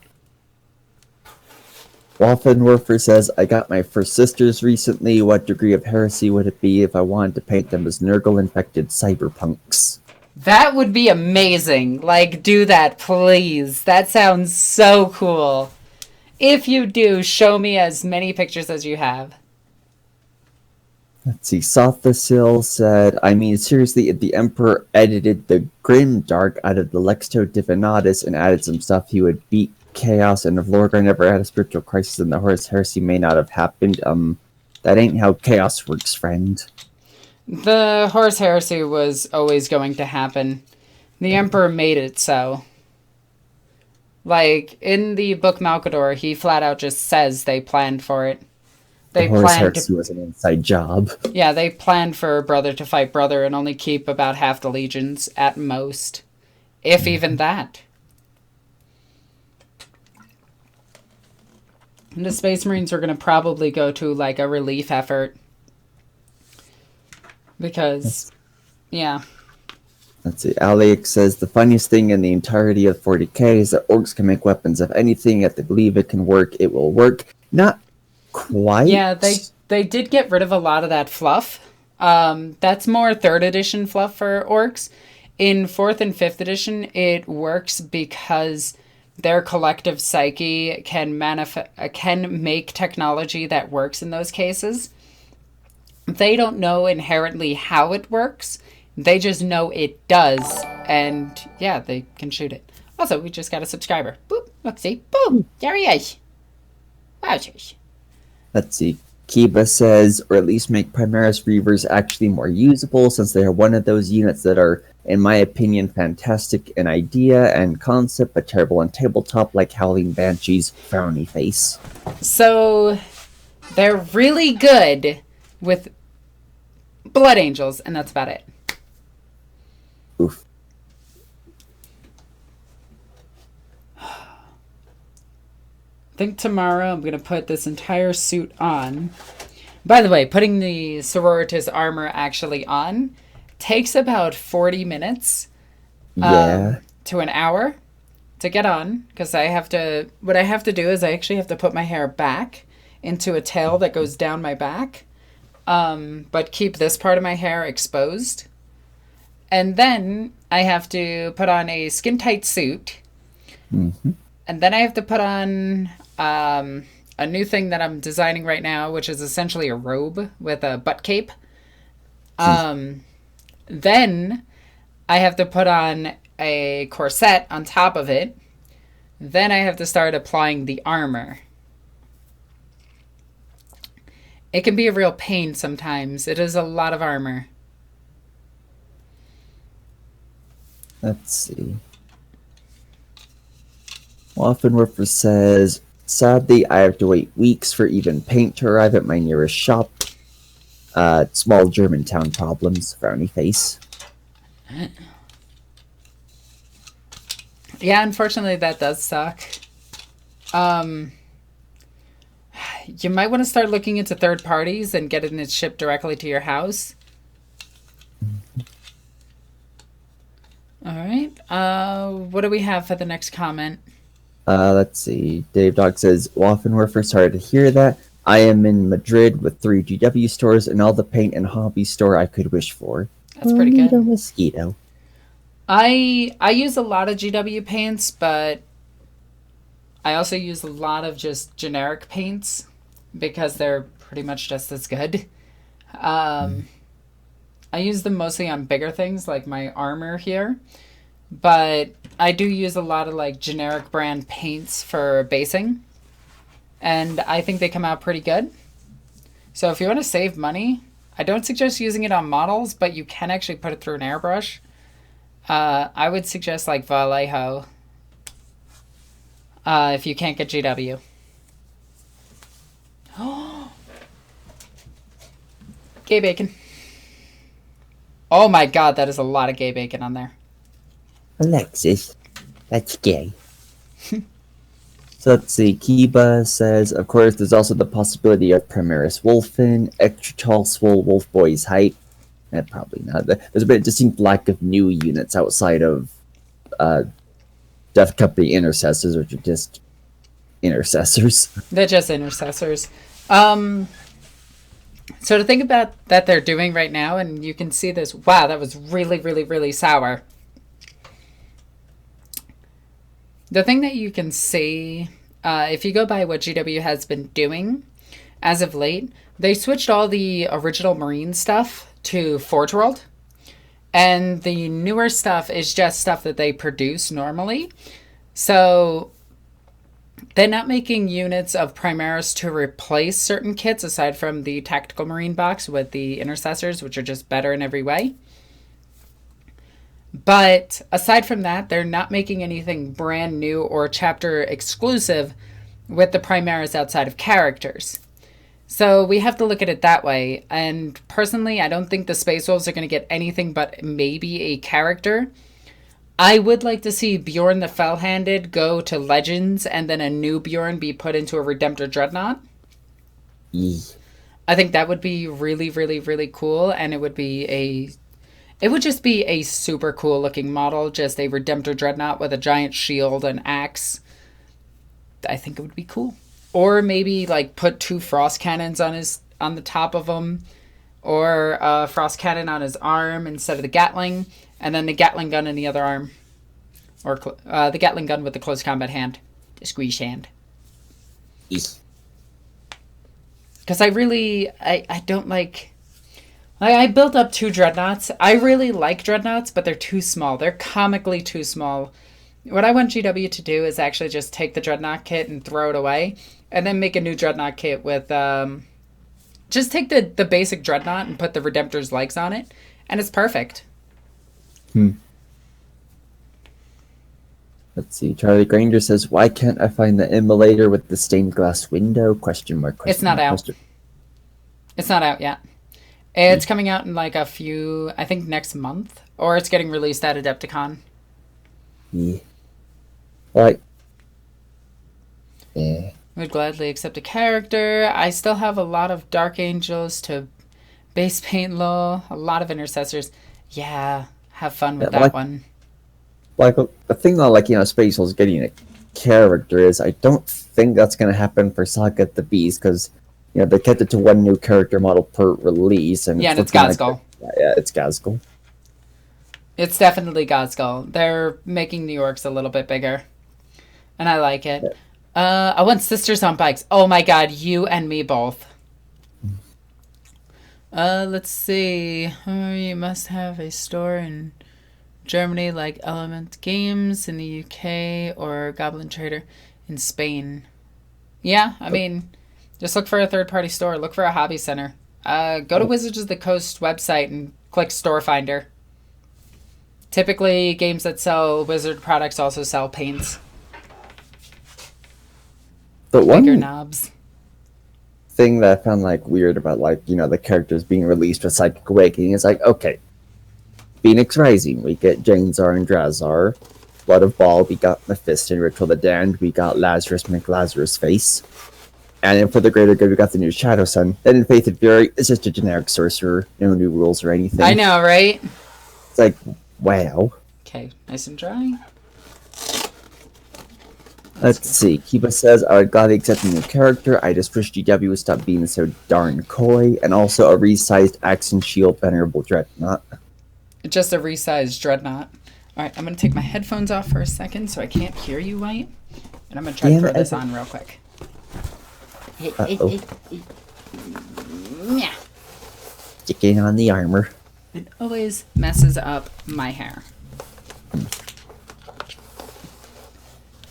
Waffenwerfer says, I got my first sisters recently. What degree of heresy would it be if I wanted to paint them as Nurgle-infected cyberpunks? That would be amazing. Like, do that, please. That sounds so cool. If you do, show me as many pictures as you have. Let's see. Sothasil said, I mean, seriously, if the Emperor edited the Grimdark out of the Lexto Divinatus and added some stuff, he would beat Chaos, and if Lorgar never had a spiritual crisis, then the Horus Heresy may not have happened. That ain't how Chaos works, friend. The Horus Heresy was always going to happen. The Emperor made it so. Like, in the book Malkador, he flat out just says they planned for it. The Horus Heresy was an inside job. Yeah, they planned for brother to fight brother and only keep about half the legions at most. If even that. And the Space Marines are going to probably go to, like, a relief effort. Because, yeah. Let's see. Alex says, the funniest thing in the entirety of 40k is that orcs can make weapons of anything. If they believe it can work, it will work. Not quite. Yeah, they did get rid of a lot of that fluff. That's more 3rd edition fluff for orcs. In 4th and 5th edition, it works because their collective psyche can make technology that works in those cases. They don't know inherently how it works. They just know it does. And yeah, they can shoot it. Also, we just got a subscriber. Boop. Look, see? Boom. There he is. Wowzers. Let's see. Kiba says, or at least make Primaris Reavers actually more usable, since they are one of those units that are, in my opinion, fantastic in idea and concept, but terrible on tabletop, like Howling Banshees, frowny face. So, they're really good with Blood Angels, and that's about it. Oof. I think tomorrow I'm going to put this entire suit on. By the way, putting the Sororitas armor actually on takes about 40 minutes Yeah. to an hour to get on. Because what I have to do is I actually have to put my hair back into a tail that goes down my back. But keep this part of my hair exposed. And then I have to put on a skin-tight suit. Mm-hmm. And then I have to put on a new thing that I'm designing right now, which is essentially a robe with a butt cape. Then I have to put on a corset on top of it. Then I have to start applying the armor. It can be a real pain sometimes. It is a lot of armor. Let's see. Waffenwerfer says, sadly, I have to wait weeks for even paint to arrive at my nearest shop. Small Germantown problems, frowny face. Yeah, unfortunately, that does suck. Um, you might want to start looking into third parties and getting it shipped directly to your house. All right. What do we have for the next comment? Let's see. Dave Dog says, Waffenwerfer, sorry to hear that. I am in Madrid with 3 GW stores and all the paint and hobby store I could wish for. That's pretty Bonito good. mosquito. I use a lot of GW paints, but I also use a lot of just generic paints because they're pretty much just as good. I use them mostly on bigger things like my armor here, but I do use a lot of like generic brand paints for basing, and I think they come out pretty good. So if you want to save money, I don't suggest using it on models, but you can actually put it through an airbrush. I would suggest like Vallejo if you can't get GW. Gay bacon. Oh my god, that is a lot of gay bacon on there. Alexis, that's gay. So let's see. Kiba says, of course, there's also the possibility of Primaris Wolfen, extra tall, swole wolf boy's height. Probably not. There's a bit of distinct lack of new units outside of Death Company Intercessors, which are just intercessors. They're just intercessors. So to think about that they're doing right now, and you can see this. Wow, that was really, really, really sour. The thing that you can see, if you go by what GW has been doing as of late, they switched all the original Marine stuff to Forge World. And the newer stuff is just stuff that they produce normally. So they're not making units of Primaris to replace certain kits aside from the Tactical Marine box with the Intercessors, which are just better in every way. But aside from that, they're not making anything brand new or chapter exclusive with the Primaris outside of characters. So we have to look at it that way. And personally, I don't think the Space Wolves are going to get anything but maybe a character. I would like to see Bjorn the Fell-Handed go to Legends and then a new Bjorn be put into a Redemptor Dreadnought. I think that would be really, really, really cool. And it would just be a super cool looking model. Just a Redemptor Dreadnought with a giant shield and axe. I think it would be cool. Or maybe like put 2 frost cannons on the top of him, or a frost cannon on his arm instead of the Gatling, and then the Gatling gun in the other arm, or the Gatling gun with the close combat hand, the squeeze hand. Because I don't like. I built up 2 dreadnoughts. I really like dreadnoughts, but they're too small. They're comically too small. What I want GW to do is actually just take the dreadnought kit and throw it away, and then make a new dreadnought kit with just take the basic dreadnought and put the Redemptor's legs on it, and it's perfect. Let's see. Charlie Granger says, "Why can't I find the immolator with the stained glass window?" Question mark. It's not out. It's not out yet. It's coming out in like a few, I think next month, or it's getting released at Adepticon. Yeah. Like. Yeah. Would gladly accept a character. I still have a lot of Dark Angels to base paint low. A lot of Intercessors. Yeah, have fun with that one. Like the thing that Space Wolves getting a character is, I don't think that's gonna happen for Saga the Beast, because they kept it to 1 new character model per release, and it's Godskull. It's Godskull. It's definitely Godskull. They're making New York's a little bit bigger, and I like it. I want Sisters on Bikes. Oh my god, you and me both. Let's see. You must have a store in Germany like Element Games in the UK or Goblin Trader in Spain. Yeah, I mean, just look for a third-party store. Look for a hobby center. Go to Wizards of the Coast website and click Store Finder. Typically, games that sell Wizard products also sell paints. But one bigger knobs. Thing that I found weird about the characters being released with Psychic Awakening is okay, Phoenix Rising, we get Janezar and Drazar. Blood of Baal, we got Mephisto and Ritual of the Damned, we got Lazarus McLazarus Face. And then for the greater good, we got the new Shadow Sun. Then in Faith and Fury, it's just a generic sorcerer, no new rules or anything. I know, right? It's like, wow. Okay, nice and dry. Let's see. Kiba says, I would gladly accept a new character. I just wish GW would stop being so darn coy. And also a resized Axe and Shield Venerable Dreadnought. Just a resized Dreadnought. Alright, I'm going to take my headphones off for a second so I can't hear you, White. And I'm going to try to throw this on real quick. Yeah. Sticking on the armor. It always messes up my hair.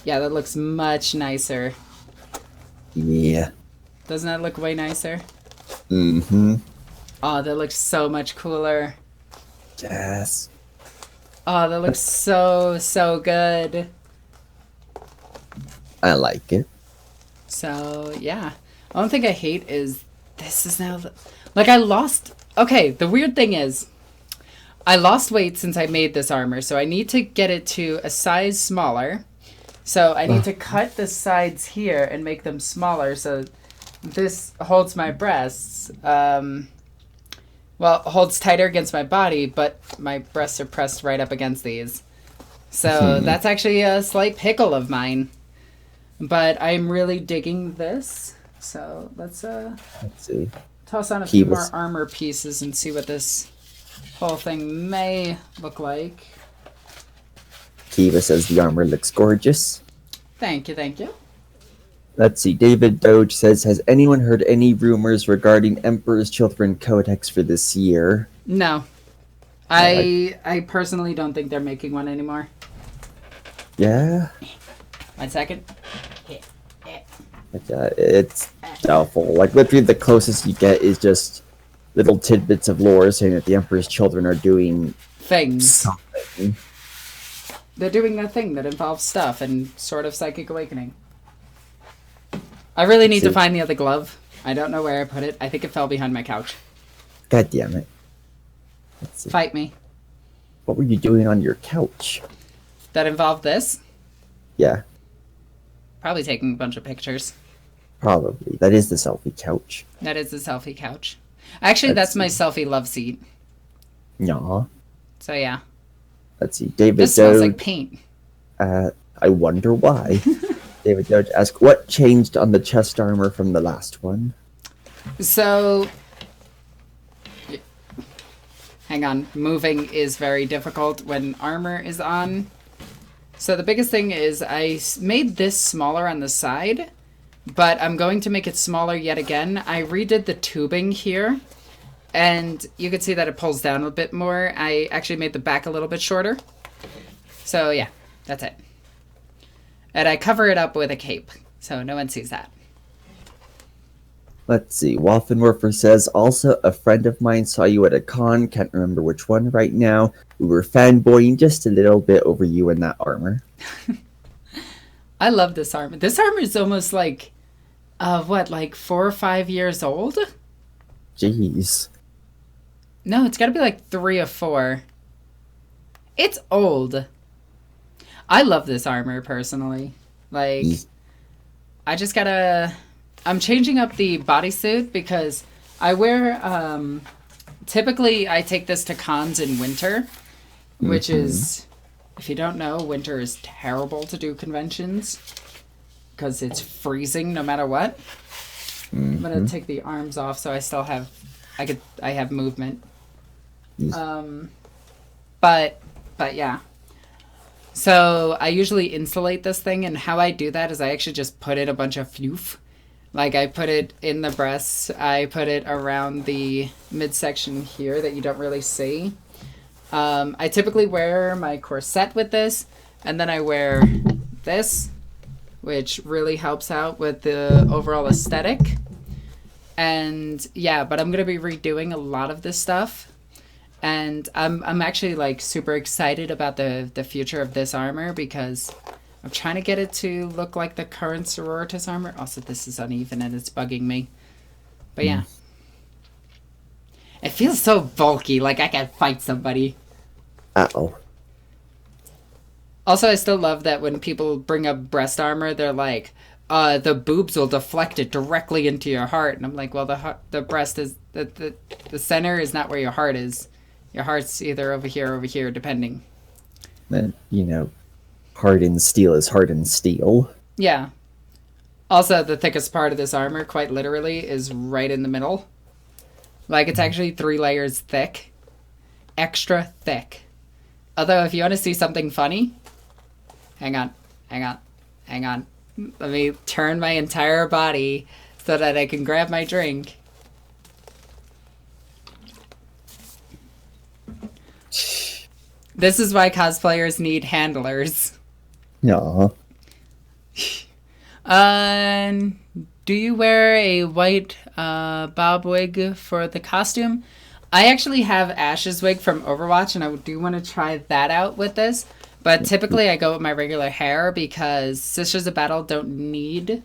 Yeah, that looks much nicer. Yeah. Doesn't that look way nicer? Mm-hmm. Oh, that looks so much cooler. Yes. Oh, that looks so good. I like it. So, yeah. The only thing I hate is this is now... Like, I lost... Okay, the weird thing is... I lost weight since I made this armor, so I need to get it to a size smaller. So I need to cut the sides here and make them smaller so this holds my breasts. Well, holds tighter against my body, but my breasts are pressed right up against these. So that's actually a slight pickle of mine. But I'm really digging this. So let's see. Toss on a few more armor pieces and see what this whole thing may look like. Kiva says the armor looks gorgeous. Thank you, thank you. Let's see. David Doge says, has anyone heard any rumors regarding Emperor's Children Codex for this year? No. I personally don't think they're making one anymore. Yeah? 1 second. It's doubtful. Like, literally the closest you get is just little tidbits of lore saying that the Emperor's Children are doing things. Something. They're doing that thing that involves stuff and sort of psychic awakening. I really need to find the other glove. I don't know where I put it. I think it fell behind my couch. God damn it. Let's see. Fight me. What were you doing on your couch? That involved this? Yeah. Probably taking a bunch of pictures. Probably. That is the selfie couch. That is the selfie couch. Actually, that's my selfie love seat. Nah. So, yeah. Let's see. David This smells like paint. I wonder why. David Doge asks, what changed on the chest armor from the last one? So, hang on. Moving is very difficult when armor is on. So the biggest thing is I made this smaller on the side, but I'm going to make it smaller yet again. I redid the tubing here, and you can see that it pulls down a bit more. I actually made the back a little bit shorter. So yeah, that's it. And I cover it up with a cape, so no one sees that. Let's see. Waffenwerfer says, also, a friend of mine saw you at a con. Can't remember which one right now. We were fanboying just a little bit over you in that armor. I love this armor. This armor is almost like, like 4 or 5 years old? Jeez. No, it's got to be like 3 or 4. It's old. I love this armor, personally. Like, I just gotta... I'm changing up the bodysuit because I wear... typically, I take this to cons in winter, which is... If you don't know, winter is terrible to do conventions because it's freezing no matter what. I'm going to take the arms off so I still have... I have movement. But yeah. So I usually insulate this thing, and how I do that is I actually just put in a bunch of floof. Like, I put it in the breasts, I put it around the midsection here that you don't really see. I typically wear my corset with this, and then I wear this, which really helps out with the overall aesthetic. And yeah, but I'm going to be redoing a lot of this stuff. And I'm actually like super excited about the future of this armor because I'm trying to get it to look like the current Sororitas armor. Also, this is uneven and it's bugging me. But yeah. It feels so bulky, like I can fight somebody. Uh-oh. Also, I still love that when people bring up breast armor, they're like, the boobs will deflect it directly into your heart. And I'm like, well, the breast is, the center is not where your heart is. Your heart's either over here, depending. And, hardened steel is hardened steel. Yeah. Also, the thickest part of this armor, quite literally, is right in the middle. Like, it's actually 3 layers thick. Extra thick. Although, if you want to see something funny... Hang on. Let me turn my entire body so that I can grab my drink. This is why cosplayers need handlers. No. Do you wear a white bob wig for the costume? I actually have Ash's wig from Overwatch, and I do want to try that out with this. But typically I go with my regular hair because Sisters of Battle don't need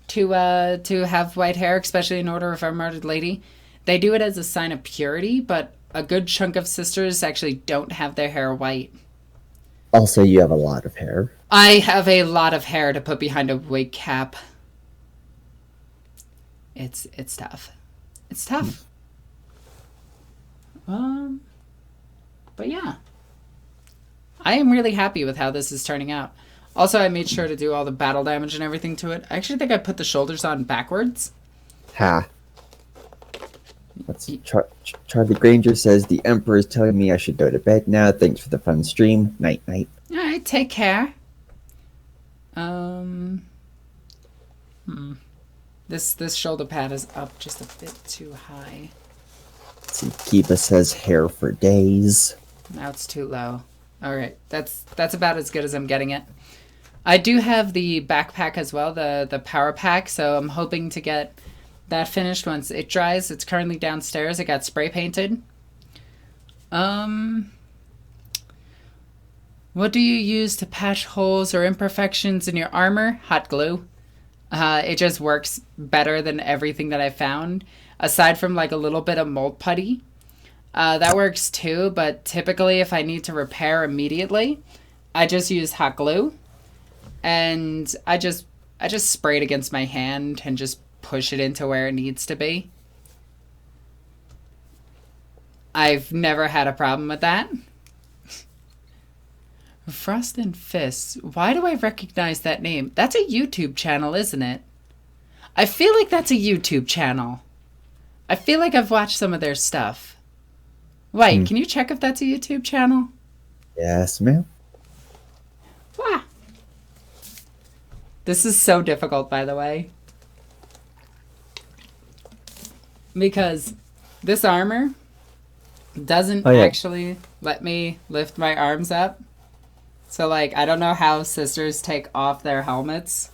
to have white hair, especially in Order of Our Martyred Lady. They do it as a sign of purity, but a good chunk of sisters actually don't have their hair white. Also, you have a lot of hair. I have a lot of hair to put behind a wig cap. It's tough. It's tough. But yeah. I am really happy with how this is turning out. Also, I made sure to do all the battle damage and everything to it. I actually think I put the shoulders on backwards. Ha. Let's see. Charlie Granger says, the Emperor is telling me I should go to bed now. Thanks for the fun stream. Night, night. Alright, take care. This shoulder pad is up just a bit too high. Let's see. Kiba says, hair for days. Now it's too low. Alright, that's about as good as I'm getting it. I do have the backpack as well, the power pack, so I'm hoping to get that finished once it dries. It's currently downstairs. It got spray painted. What do you use to patch holes or imperfections in your armor? Hot glue. It just works better than everything that I found, aside from like a little bit of mold putty. That works too, but typically if I need to repair immediately, I just use hot glue. And I just spray it against my hand and just push it into where it needs to be. I've never had a problem with that. Frost and Fists. Why do I recognize that name? That's a YouTube channel, isn't it? I feel like that's a YouTube channel. I feel like I've watched some of their stuff. Wait, can you check if that's a YouTube channel? Yes, ma'am. Wow. This is so difficult, by the way. Because this armor doesn't actually let me lift my arms up. So, like, I don't know how sisters take off their helmets.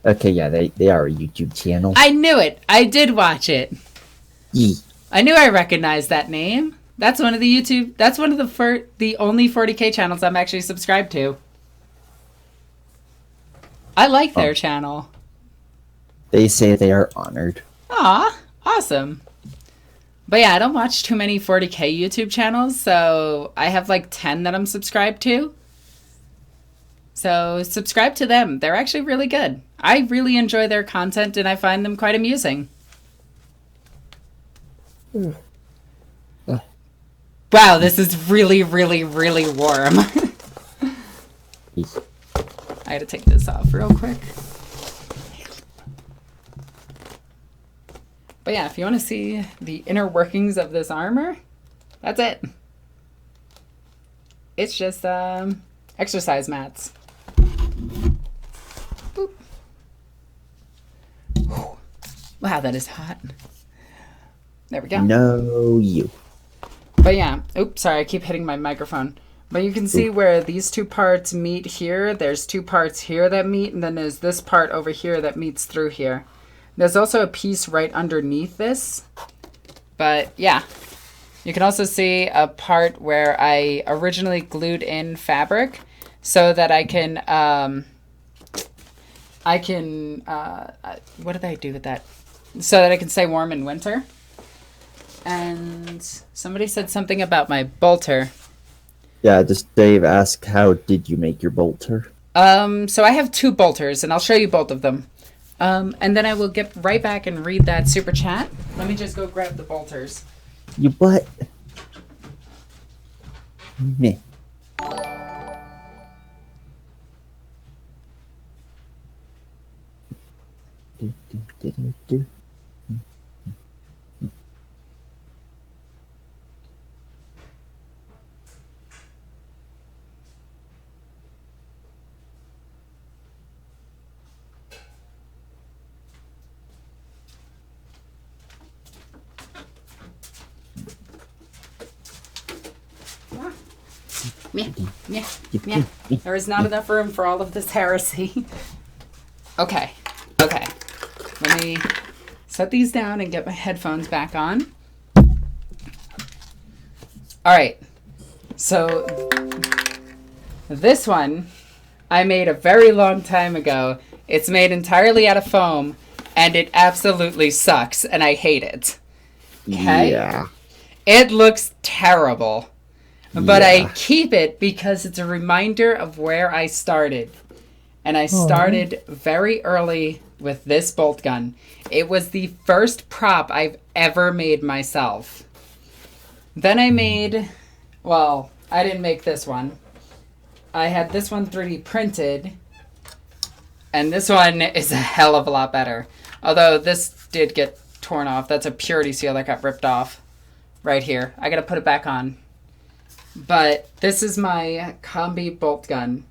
Okay, yeah, they are a YouTube channel. I knew it. I did watch it. Yee. I knew I recognized that name. That's one of the YouTube... That's one of the only 40K channels I'm actually subscribed to. I like their channel. They say they are honored. Aw, awesome. But yeah, I don't watch too many 40K YouTube channels, so I have like 10 that I'm subscribed to. So subscribe to them. They're actually really good. I really enjoy their content and I find them quite amusing. Wow, this is really, really, really warm. I gotta take this off real quick. But yeah, if you want to see the inner workings of this armor, that's it. It's just exercise mats. Boop. Wow, that is hot. There we go. No, you. But yeah, oops, sorry, I keep hitting my microphone. But you can see where these two parts meet here. There's two parts here that meet, and then there's this part over here that meets through here. There's also a piece right underneath this. But yeah, you can also see a part where I originally glued in fabric so that I can, what did I do with that? So that I can stay warm in winter. And somebody said something about my bolter. Yeah, just Dave asked, how did you make your bolter? So I have 2 bolters, and I'll show you both of them. And then I will get right back and read that super chat. Let me just go grab the bolters. You what? Meh. Do. Yeah. There is not enough room for all of this heresy. Okay. Let me set these down and get my headphones back on. All right. So this one I made a very long time ago. It's made entirely out of foam, and it absolutely sucks, and I hate it. Okay? Yeah. It looks terrible. But Yeah. I keep it because it's a reminder of where I started. And I started very early with this bolt gun. It was the first prop I've ever made myself. Then I made, well, I didn't make this one. I had this one 3D printed. And this one is a hell of a lot better. Although this did get torn off. That's a purity seal that got ripped off. Right here. I gotta put it back on. But this is my combi bolt gun.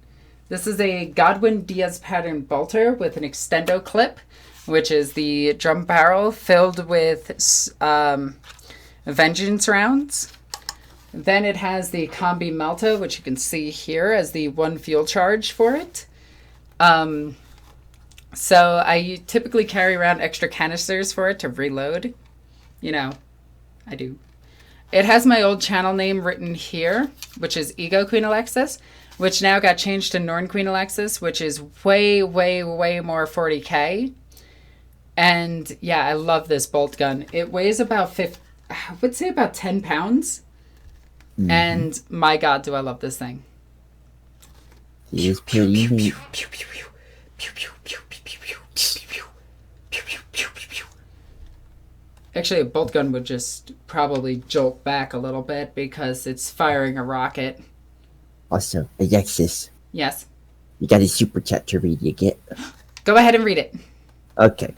This is a Godwin Diaz pattern bolter with an extendo clip, which is the drum barrel filled with vengeance rounds. Then it has the combi Malta, which you can see here as the 1 fuel charge for it. So I typically carry around extra canisters for it to reload. You know, I do. It has my old channel name written here, which is Egoqueenalexis, which now got changed to Egoqueenalexis, which is way, way, way more 40K. And yeah, I love this bolt gun. It weighs about I would say about 10 pounds. Mm-hmm. And my God, do I love this thing. It is pretty neat. Actually, a bolt gun would just probably jolt back a little bit because it's firing a rocket. Also, Alexis. Yes? You got a super chat to read, you get? Go ahead and read it. Okay.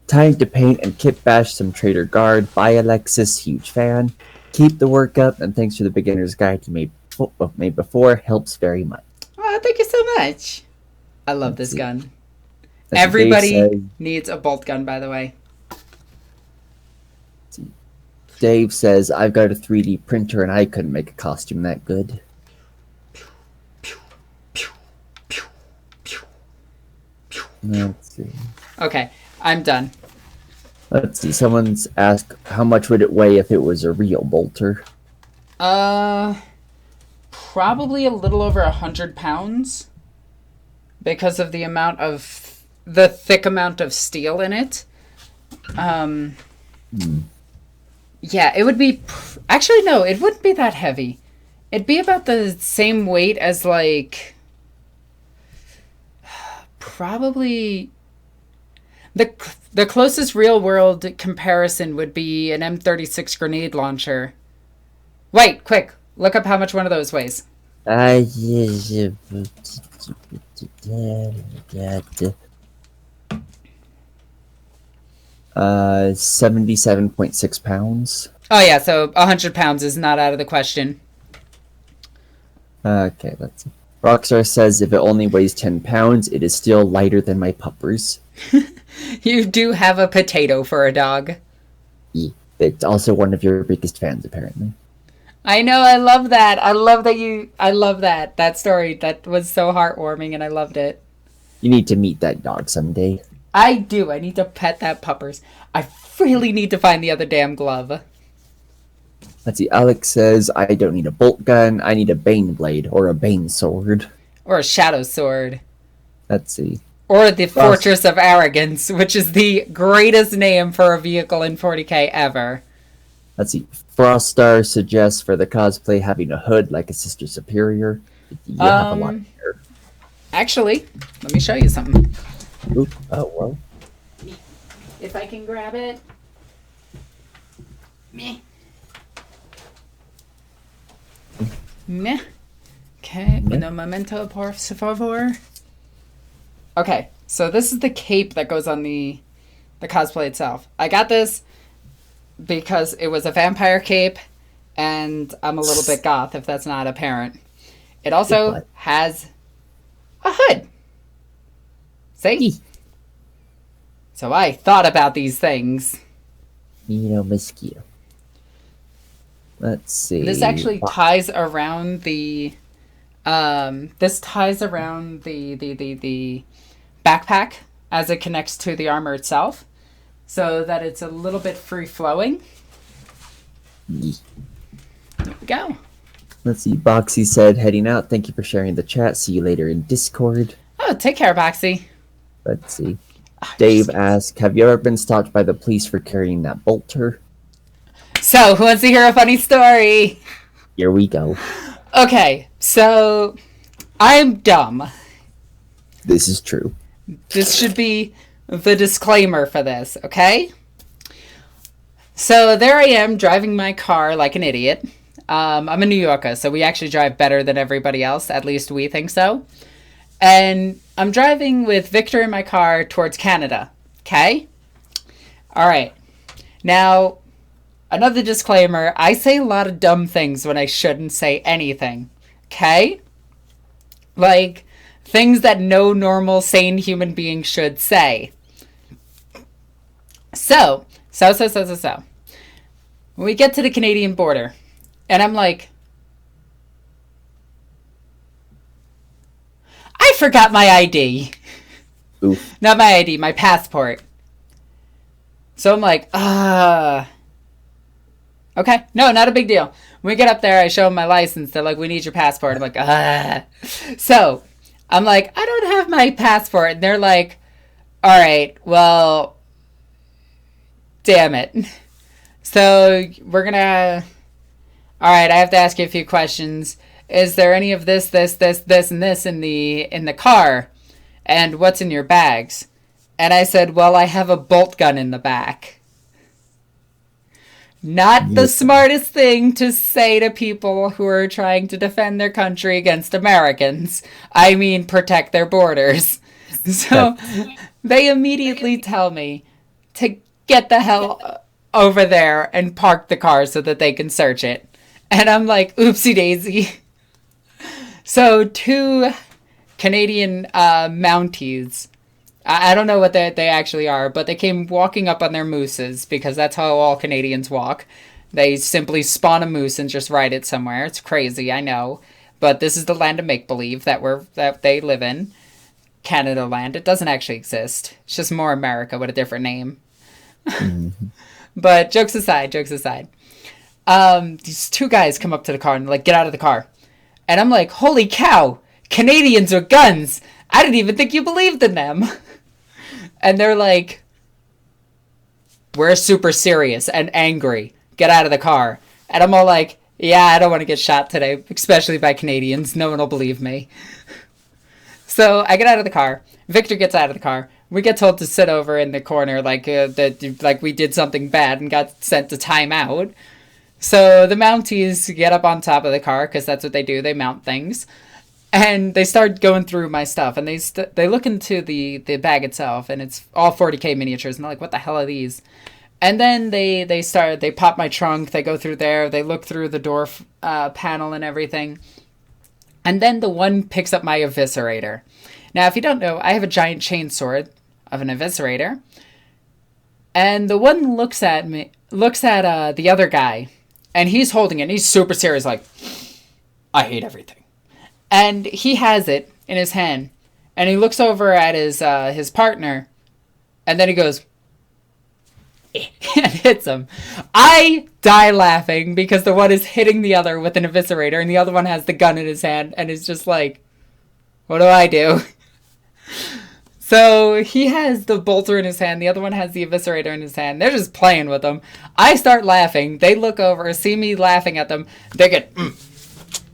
Time to paint and kit bash some Trader Guard. Bye, Alexis. Huge fan. Keep the work up, and thanks for the beginner's guide you made before. Helps very much. Oh, thank you so much. I love this gun. Everybody needs a bolt gun, by the way. Dave says, I've got a 3D printer and I couldn't make a costume that good. Let's see. Okay, I'm done. Let's see. Someone's asked, how much would it weigh if it was a real bolter? Probably a little over 100 pounds. Because of the thick amount of steel in it. Yeah, it would be... Actually, no, it wouldn't be that heavy. It'd be about the same weight as, like... Probably... The closest real-world comparison would be an M36 grenade launcher. Wait, quick. Look up how much one of those weighs. 77.6 pounds. Oh, yeah, so 100 pounds is not out of the question. Okay, let's see. Rockstar says if it only weighs 10 pounds, it is still lighter than my puppers. You do have a potato for a dog. Yeah, it's also one of your biggest fans, apparently. I know, I love that. I love that. That story, that was so heartwarming, and I loved it. You need to meet that dog someday. I do. I need to pet that puppers. I really need to find the other damn glove. Let's see. Alex says, I don't need a bolt gun. I need a Bane blade or a Bane sword. Or a shadow sword. Let's see. Or the Fortress of Arrogance, which is the greatest name for a vehicle in 40K ever. Let's see. Froststar suggests for the cosplay having a hood like a sister superior. You have a lot of hair. Actually, let me show you something. Ooh, oh, well. If I can grab it. Meh. Meh. Okay, uno momento, por favor. Okay, so this is the cape that goes on the cosplay itself. I got this because it was a vampire cape, and I'm a little bit goth, if that's not apparent. It also has a hood. See? So I thought about these things. Mosquito. Let's see. This actually ties around the the backpack as it connects to the armor itself, so that it's a little bit free flowing. There we go. Let's see. Boxy said, heading out. Thank you for sharing the chat. See you later in Discord. Oh, take care, Boxy. Let's see. Dave asked, have you ever been stopped by the police for carrying that bolter? So, who wants to hear a funny story? Here we go. Okay, so I'm dumb. This is true. This should be the disclaimer for this, okay? So there I am driving my car like an idiot. I'm a New Yorker, so we actually drive better than everybody else. At least we think so. And I'm driving with Victor in my car towards Canada. Okay? All right. Now, another disclaimer. I say a lot of dumb things when I shouldn't say anything. Okay? Like, things that no normal, sane human being should say. So. When we get to the Canadian border, and I'm like, I forgot my ID. Oof. Not my ID, my passport. So I'm like, okay, no, not a big deal. When we get up there, I show them my license. They're like, we need your passport. I'm like, So I'm like, I don't have my passport. And they're like, all right, well, damn it. So we're going to, all right, I have to ask you a few questions. Is there any of this, and this in the car? And what's in your bags? And I said, well, I have a bolt gun in the back. Not the smartest thing to say to people who are trying to defend their country against Americans. I mean, protect their borders. So they immediately tell me to get the hell over there and park the car so that they can search it. And I'm like, oopsie daisy. So 2 Canadian Mounties. I don't know what they actually are, but they came walking up on their mooses, because that's how all Canadians walk. They simply spawn a moose and just ride it somewhere. It's crazy, I know. But this is the land of make-believe that they live in. Canada land. It doesn't actually exist. It's just more America with a different name. Mm-hmm. But jokes aside. These 2 guys come up to the car and like, get out of the car. And I'm like, holy cow, Canadians with guns. I didn't even think you believed in them. And they're like, we're super serious and angry. Get out of the car. And I'm all like, yeah, I don't want to get shot today, especially by Canadians. No one will believe me. So I get out of the car. Victor gets out of the car. We get told to sit over in the corner like we did something bad and got sent to timeout. So the Mounties get up on top of the car, because that's what they do. They mount things. And they start going through my stuff. And they look into the bag itself. And it's all 40K miniatures. And they're like, what the hell are these? And then they pop my trunk. They go through there. They look through the door panel and everything. And then the one picks up my eviscerator. Now, if you don't know, I have a giant chainsaw of an eviscerator. And the one looks at the other guy. And he's holding it. And he's super serious, like, I hate everything. And he has it in his hand. And he looks over at his partner. And then he goes, and hits him. I die laughing because the one is hitting the other with an eviscerator. And the other one has the gun in his hand. And is just like, what do I do? So he has the bolter in his hand. The other one has the eviscerator in his hand. They're just playing with them. I start laughing. They look over, see me laughing at them. They get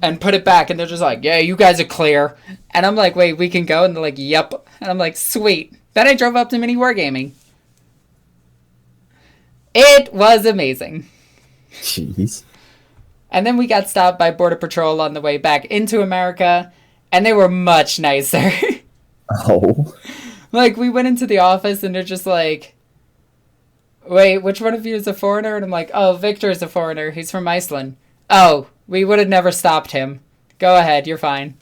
and put it back, and they're just like, "Yeah, you guys are clear." And I'm like, "Wait, we can go?" And they're like, "Yep." And I'm like, "Sweet." Then I drove up to Mini Wargaming. It was amazing. Jeez. And then we got stopped by Border Patrol on the way back into America, and they were much nicer. Oh. Like, we went into the office, and they're just like, "Wait, which one of you is a foreigner?" And I'm like, "Oh, Victor's a foreigner. He's from Iceland." "Oh, we would have never stopped him. Go ahead, you're fine."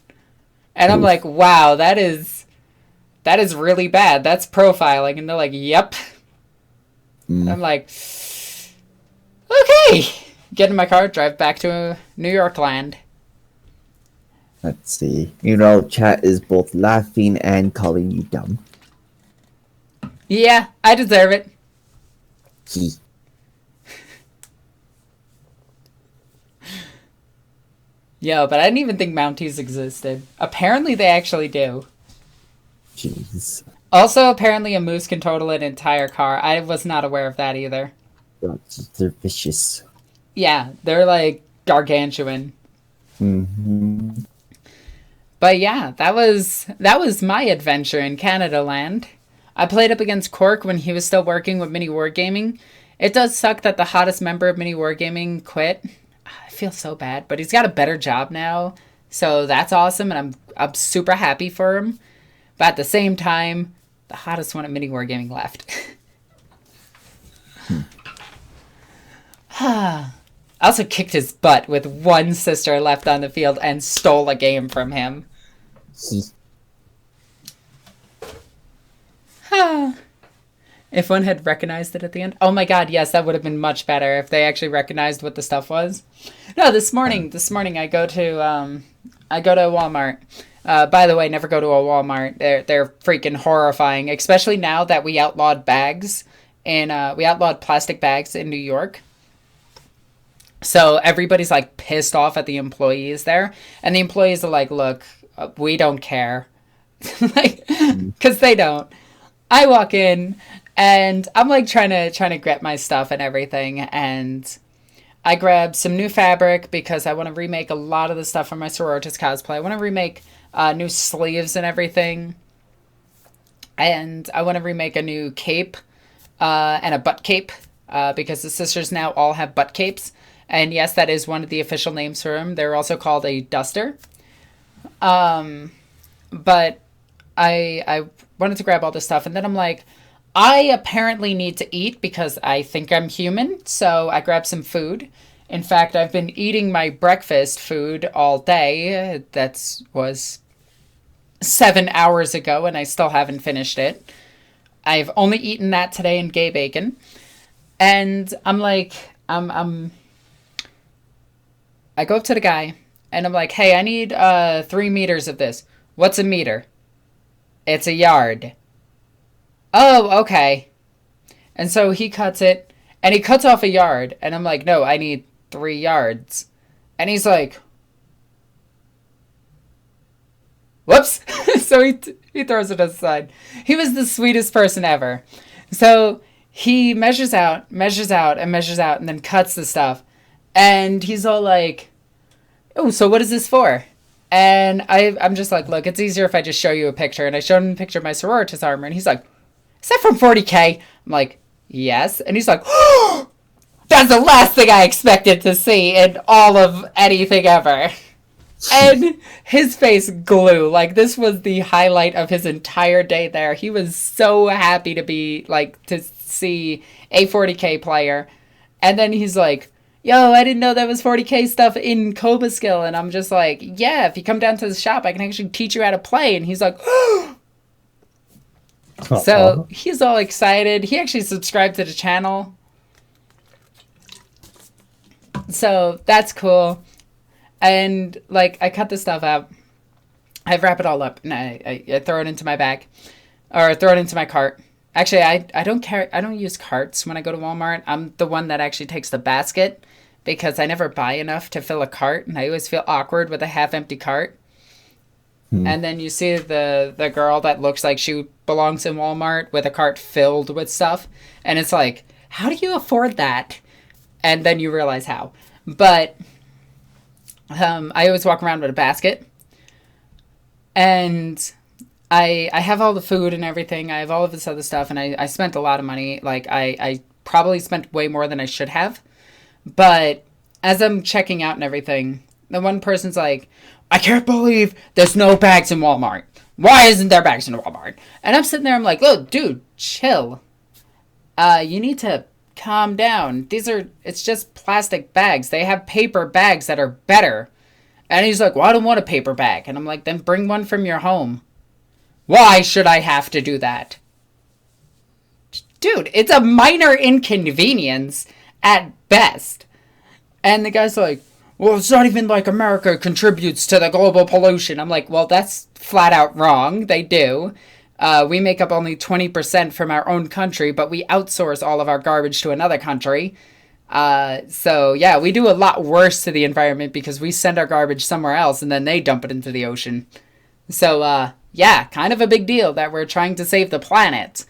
And I'm Oof. like, "Wow, that is really bad. That's profiling." And they're like, "Yep." And I'm like, "Okay." Get in my car, drive back to New York land. Let's see. Meanwhile, chat is both laughing and calling you dumb. Yeah, I deserve it. He. Yo, but I didn't even think Mounties existed. Apparently they actually do. Jeez. Also, apparently a moose can total an entire car. I was not aware of that either. They're vicious. Yeah, they're like gargantuan. Mm-hmm. But yeah, that was my adventure in Canada land. I played up against Cork when he was still working with Mini Wargaming. It does suck that the hottest member of Mini Wargaming quit. I feel so bad, but he's got a better job now, so that's awesome, and I'm super happy for him. But at the same time, the hottest one at Mini Wargaming left. I also kicked his butt with one sister left on the field and stole a game from him. He. If one had recognized it at the end. Oh my god, yes, that would have been much better if they actually recognized what the stuff was. No, this morning I go to Walmart. By the way, never go to a Walmart. They're freaking horrifying, especially now that we outlawed bags and we outlawed plastic bags in New York. So everybody's like pissed off at the employees there, and the employees are like, "Look, we don't care," like, because they don't. I walk in, and I'm like trying to get my stuff and everything, and I grab some new fabric because I want to remake a lot of the stuff from my sororitas cosplay. I want to remake new sleeves and everything, and I want to remake a new cape and a butt cape because the sisters now all have butt capes. And yes, that is one of the official names for them. They're also called a duster. But I wanted to grab all this stuff, and then I'm like, I apparently need to eat because I think I'm human, so I grabbed some food. In fact, I've been eating my breakfast food all day. That was 7 hours ago, and I still haven't finished it. I've only eaten that today in gay bacon. And I'm like, I go up to the guy, and I'm like, "Hey, I need 3 meters of this." "What's a meter?" "It's a yard." "Oh, okay." And so he cuts it, and he cuts off a yard, and I'm like, "No, I need 3 yards." And he's like, "Whoops." So he throws it aside. He was the sweetest person ever. So he measures out, and measures out, and then cuts the stuff. And he's all like, "Oh, so what is this for?" And I'm just like, "Look, it's easier if I just show you a picture." And I showed him a picture of my sororitas armor, and he's like, "Is that from 40K?" I'm like, "Yes." And he's like, "Oh, that's the last thing I expected to see in all of anything ever." And his face glue. Like, this was the highlight of his entire day there. He was so happy to be, like, to see a 40K player. And then he's like, "Yo, I didn't know that was 40K stuff in Cobra Skill." And I'm just like, "Yeah, if you come down to the shop, I can actually teach you how to play." And he's like, "Oh." So he's all excited. He actually subscribed to the channel. So that's cool. And like, I cut the stuff out. I wrap it all up, and I throw it into my bag. Or throw it into my cart. Actually, I don't carry, I don't use carts when I go to Walmart. I'm the one that actually takes the basket because I never buy enough to fill a cart, and I always feel awkward with a half-empty cart. Hmm. And then you see the girl that looks like she belongs in Walmart with a cart filled with stuff. And it's like, how do you afford that? And then you realize how. But I always walk around with a basket. And I have all the food and everything. I have all of this other stuff. And I spent a lot of money. Like, I probably spent way more than I should have. But as I'm checking out and everything, the one person's like, I can't believe there's no bags in Walmart. Why isn't there bags in Walmart? And I'm sitting there, I'm like, oh, dude, chill. You need to calm down. It's just plastic bags. They have paper bags that are better. And he's like, well, I don't want a paper bag. And I'm like, then bring one from your home. Why should I have to do that? Dude, it's a minor inconvenience at best. And the guy's like, well, it's not even like America contributes to the global pollution. I'm like, well, that's flat out wrong. They do. We make up only 20% from our own country, but we outsource all of our garbage to another country. So, yeah, we do a lot worse to the environment because we send our garbage somewhere else and then they dump it into the ocean. So, yeah, kind of a big deal that we're trying to save the planet.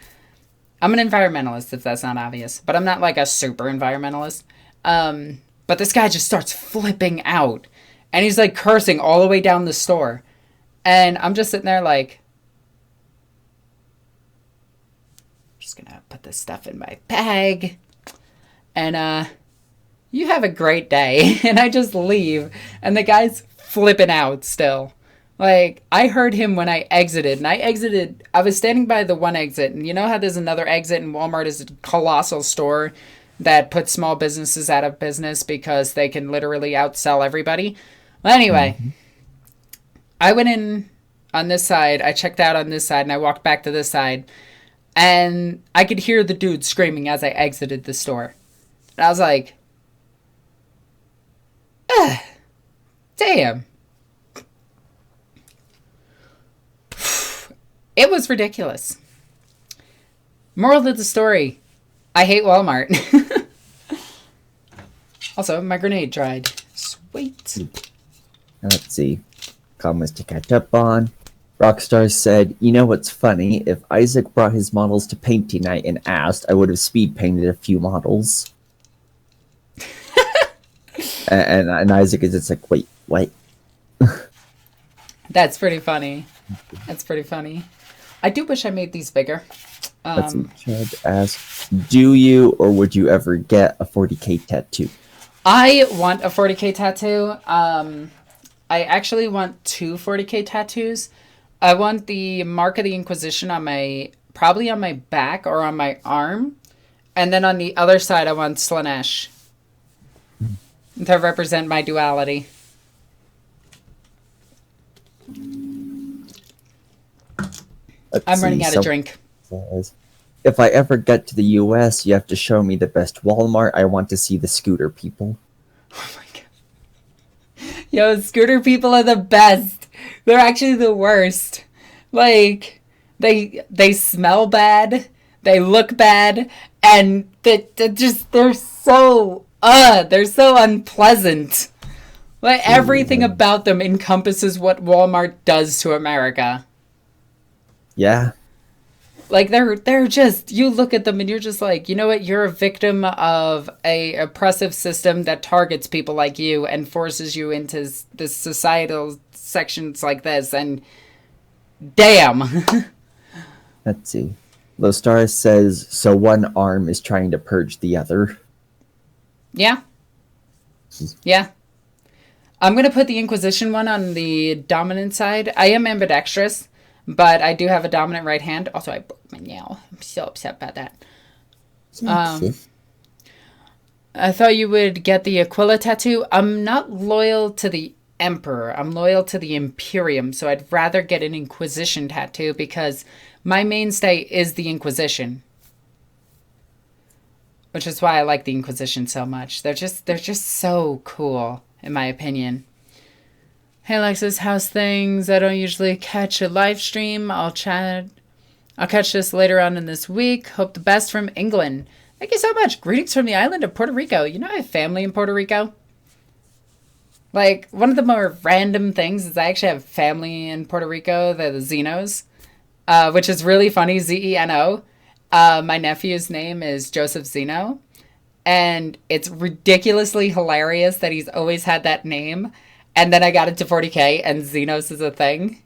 I'm an environmentalist, if that's not obvious, but I'm not like a super environmentalist. But this guy just starts flipping out. And he's like cursing all the way down the store. And I'm just sitting there like, I'm just gonna put this stuff in my bag. And you have a great day. And I just leave. And the guy's flipping out still. Like, I heard him when I exited. And I was standing by the one exit. And you know how there's another exit and Walmart is a colossal store that puts small businesses out of business because they can literally outsell everybody? Well, anyway, I went in on this side, I checked out on this side, and I walked back to this side, and I could hear the dude screaming as I exited the store. And I was like, damn. It was ridiculous. Moral of the story, I hate Walmart. Also, my grenade dried. Sweet. Let's see. Comments to catch up on. Rockstar said, you know what's funny? If Isaac brought his models to painting night and asked, I would have speed painted a few models. and Isaac is just like, wait, what? That's pretty funny. That's pretty funny. I do wish I made these bigger. Let's see. Chad asks, do you or would you ever get a 40k tattoo? I want a 40k tattoo. I actually want two 40k tattoos. I want the Mark of the Inquisition probably on my back or on my arm. And then on the other side, I want Slanesh to represent my duality. I'm running out of drink. Says, if I ever get to the US, you have to show me the best Walmart. I want to see the scooter people. Oh my god. Yo, scooter people are the best. They're actually the worst. Like, they smell bad, they look bad, and they're so unpleasant. Like, everything about them encompasses what Walmart does to America. Yeah. Like, they're just, you look at them and you're just like, you know what, you're a victim of a oppressive system that targets people like you and forces you into this societal sections like this, and damn. Let's see. Lostar says, so one arm is trying to purge the other. Yeah. Yeah. I'm going to put the Inquisition one on the dominant side. I am ambidextrous, but I do have a dominant right hand. Also, I broke my nail. I'm so upset about that. I thought you would get the Aquila tattoo. I'm not loyal to the Emperor. I'm loyal to the Imperium, so I'd rather get an Inquisition tattoo because my mainstay is the Inquisition. Which is why I like the Inquisition so much. They're just so cool, in my opinion. Hey Alexis, how's things? I don't usually catch a live stream. I'll catch this later on in this week. Hope the best from England. Thank you so much. Greetings from the island of Puerto Rico. You know I have family in Puerto Rico. Like, one of the more random things is I actually have family in Puerto Rico. They're the Zenos, which is really funny, Zeno. My nephew's name is Joseph Zeno. And it's ridiculously hilarious that he's always had that name. And then I got into 40K and Xenos is a thing.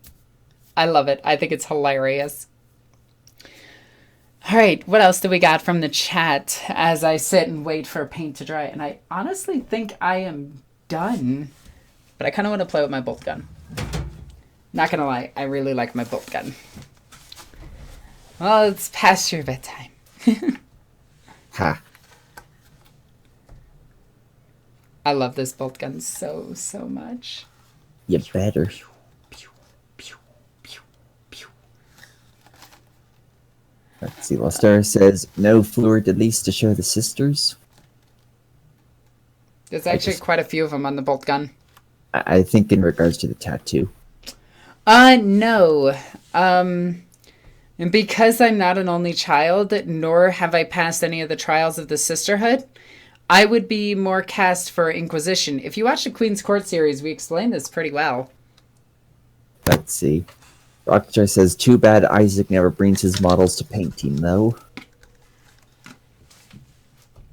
I love it. I think it's hilarious. All right, what else do we got from the chat as I sit and wait for paint to dry? And I honestly think I am done, but I kind of want to play with my bolt gun. Not gonna lie, I really like my bolt gun. Well, it's past your bedtime. Ha. I love this bolt gun so much. You better. Let's see. Lostar says no fluid at least to show the sisters. There's actually quite a few of them on the bolt gun. I think in regards to the tattoo. No. And because I'm not an only child, nor have I passed any of the trials of the sisterhood, I would be more cast for Inquisition. If you watch the Queen's Court series, we explain this pretty well. Let's see. Rockjar says, too bad Isaac never brings his models to painting, though.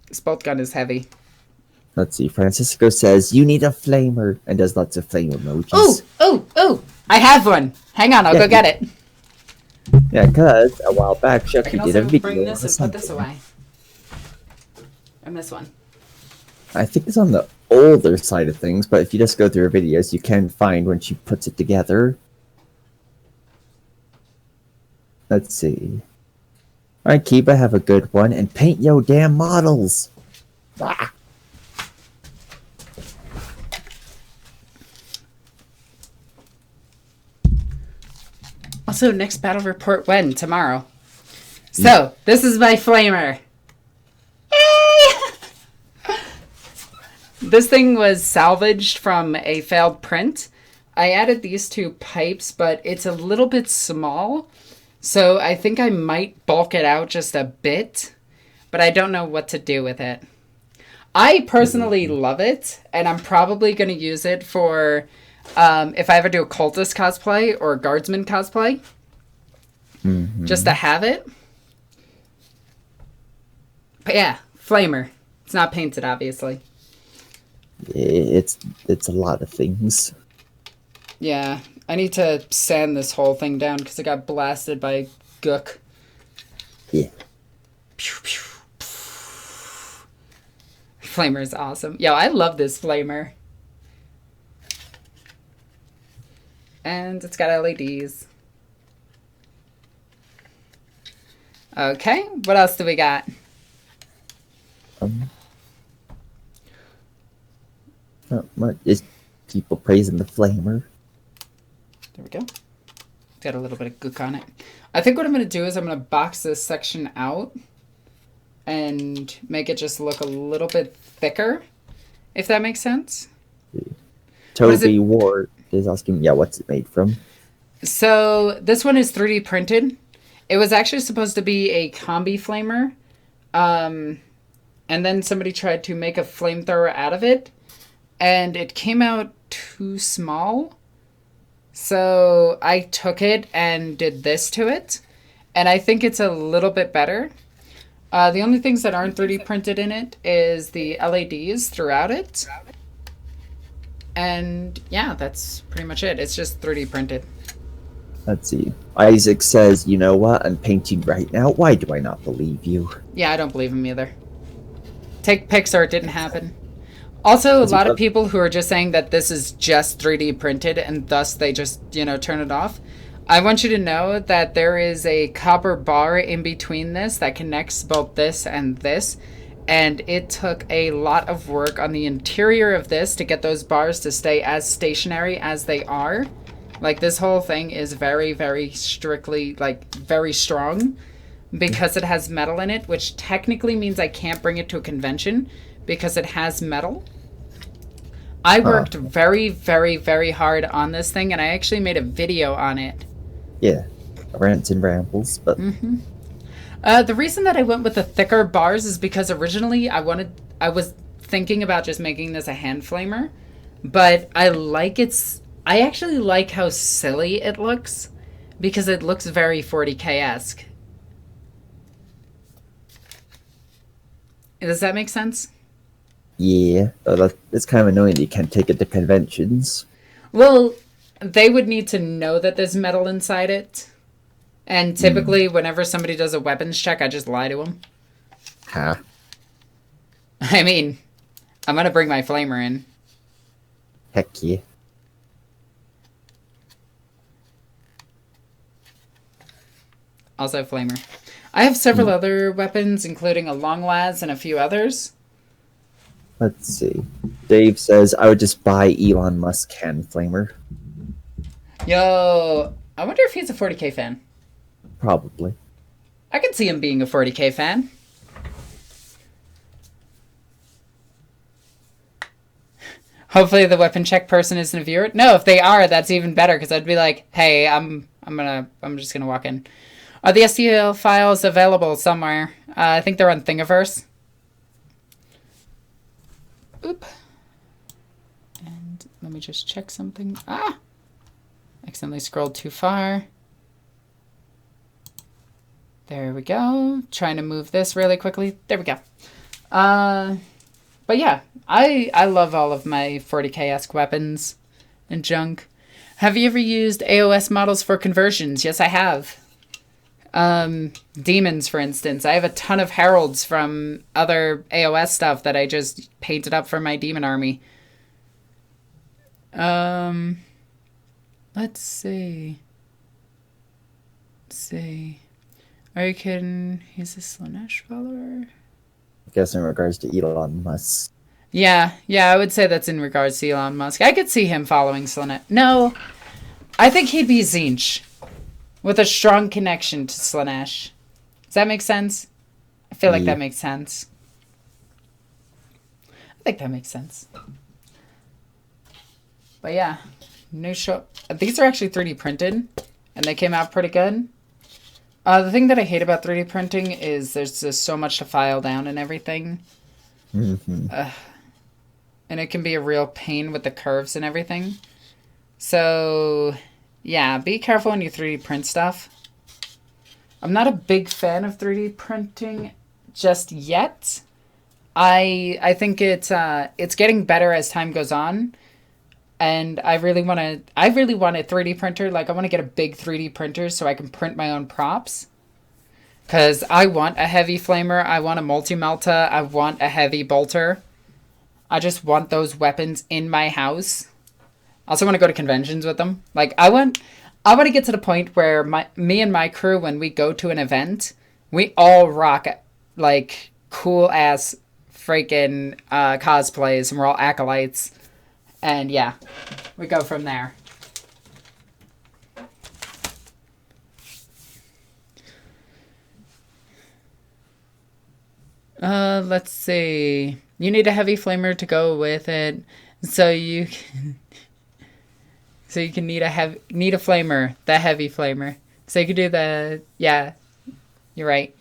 This bolt gun is heavy. Let's see. Francisco says, you need a flamer, and does lots of flame emojis. Oh! I have one. Hang on, I'll go get it. Yeah, because a while back, Chucky did a video. Bring this and put this away. And this one. I think it's on the older side of things, but if you just go through her videos, you can find when she puts it together. Let's see. Alright, Kiba, have a good one, and paint yo damn models! Ah. Also, next battle report when? Tomorrow. So, this is my flamer. Yay! This thing was salvaged from a failed print. I added these two pipes, but it's a little bit small. So I think I might bulk it out just a bit, but I don't know what to do with it. I personally love it, and I'm probably going to use it for if I ever do a cultist cosplay or a guardsman cosplay, just to have it. But yeah, flamer. It's not painted, obviously. It's a lot of things. Yeah, I need to sand this whole thing down because it got blasted by gook. Yeah. Flamer is awesome. Yo, I love this flamer. And it's got LEDs. Okay, what else do we got? Not much. Just people praising the flamer. There we go. It's got a little bit of gook on it. I think what I'm going to do is I'm going to box this section out and make it just look a little bit thicker, if that makes sense. Toby Ward is asking, yeah, what's it made from? So this one is 3D printed. It was actually supposed to be a combi flamer. And then somebody tried to make a flamethrower out of it. And it came out too small. So I took it and did this to it. And I think it's a little bit better. The only things that aren't 3D printed in it is the LEDs throughout it. And yeah, that's pretty much it. It's just 3D printed. Let's see. Isaac says, you know what? I'm painting right now. Why do I not believe you? Yeah, I don't believe him either. Take pics or it didn't happen. Also, a lot of people who are just saying that this is just 3D printed and thus they just, turn it off. I want you to know that there is a copper bar in between this that connects both this and this. And it took a lot of work on the interior of this to get those bars to stay as stationary as they are. Like, this whole thing is very, very strictly, very strong because it has metal in it, which technically means I can't bring it to a convention because it has metal. I worked very, very, very hard on this thing, and I actually made a video on it. Yeah, rants and rambles, but... The reason that I went with the thicker bars is because originally I was thinking about just making this a hand flamer. But I actually like how silly it looks because it looks very 40k-esque. Does that make sense? Yeah, it's kind of annoying that you can't take it to conventions. Well, they would need to know that there's metal inside it. And Mm. typically, whenever somebody does a weapons check, I just lie to them. Ha. I mean, I'm going to bring my flamer in. Heck yeah. Also, flamer. I have several Mm. other weapons, including a long las and a few others. Let's see. Dave says I would just buy Elon Musk hand flamer. Yo, I wonder if he's a 40k fan. Probably. I could see him being a 40k fan. Hopefully the weapon check person isn't a viewer. No, if they are, that's even better because I'd be like, hey, I'm just gonna walk in. Are the STL files available somewhere? I think they're on Thingiverse. Oop. And let me just check something. Ah! Accidentally scrolled too far. There we go. Trying to move this really quickly. There we go. But yeah, I love all of my 40k-esque weapons and junk. Have you ever used AOS models for conversions? Yes, I have. Demons, for instance. I have a ton of heralds from other AOS stuff that I just painted up for my demon army. Let's see. Are you kidding? He's a Slanesh follower? I guess in regards to Elon Musk. Yeah, I would say that's in regards to Elon Musk. I could see him following Slanesh. No, I think he'd be Zinch with a strong connection to Slanesh. Does that make sense? I feel like Yeah. that makes sense. I think that makes sense. But yeah, new show. These are actually 3D printed, and they came out pretty good. The thing that I hate about 3D printing is there's just so much to file down and everything. Mm-hmm. And it can be a real pain with the curves and everything. So, yeah, be careful when you 3D print stuff. I'm not a big fan of 3D printing just yet. I think it's getting better as time goes on. And I really want a 3D printer. Like, I want to get a big 3D printer so I can print my own props. Because I want a heavy flamer. I want a multi-melta. I want a heavy bolter. I just want those weapons in my house. I also want to go to conventions with them. Like, I want to get to the point where me and my crew, when we go to an event, we all rock, like, cool-ass freaking cosplays. And we're all acolytes. And yeah, we go from there. Let's see. You need a heavy flamer to go with it, so you can need a flamer, the heavy flamer. So you can do the yeah. You're right.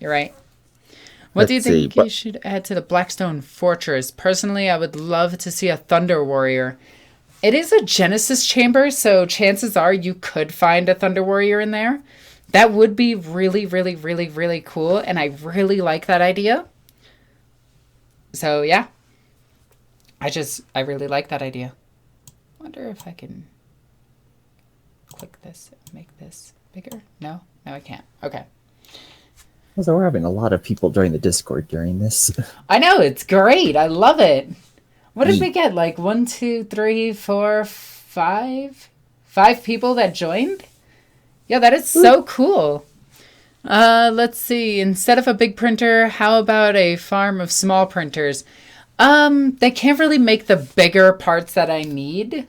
What do you Let's see. think you should add to the Blackstone Fortress? Personally, I would love to see a Thunder Warrior. It is a Genesis chamber, so chances are you could find a Thunder Warrior in there. That would be really, really, really, really cool, and I really like that idea. So, yeah. I really like that idea. Wonder if I can click this and make this bigger. No, I can't. Okay. So we're having a lot of people join the Discord during this. I know, it's great. I love it. What did we get? Like 1, 2, 3, 4, 5? 5 people that joined? Yeah, that is so cool. Let's see. Instead of a big printer, how about a farm of small printers? They can't really make the bigger parts that I need.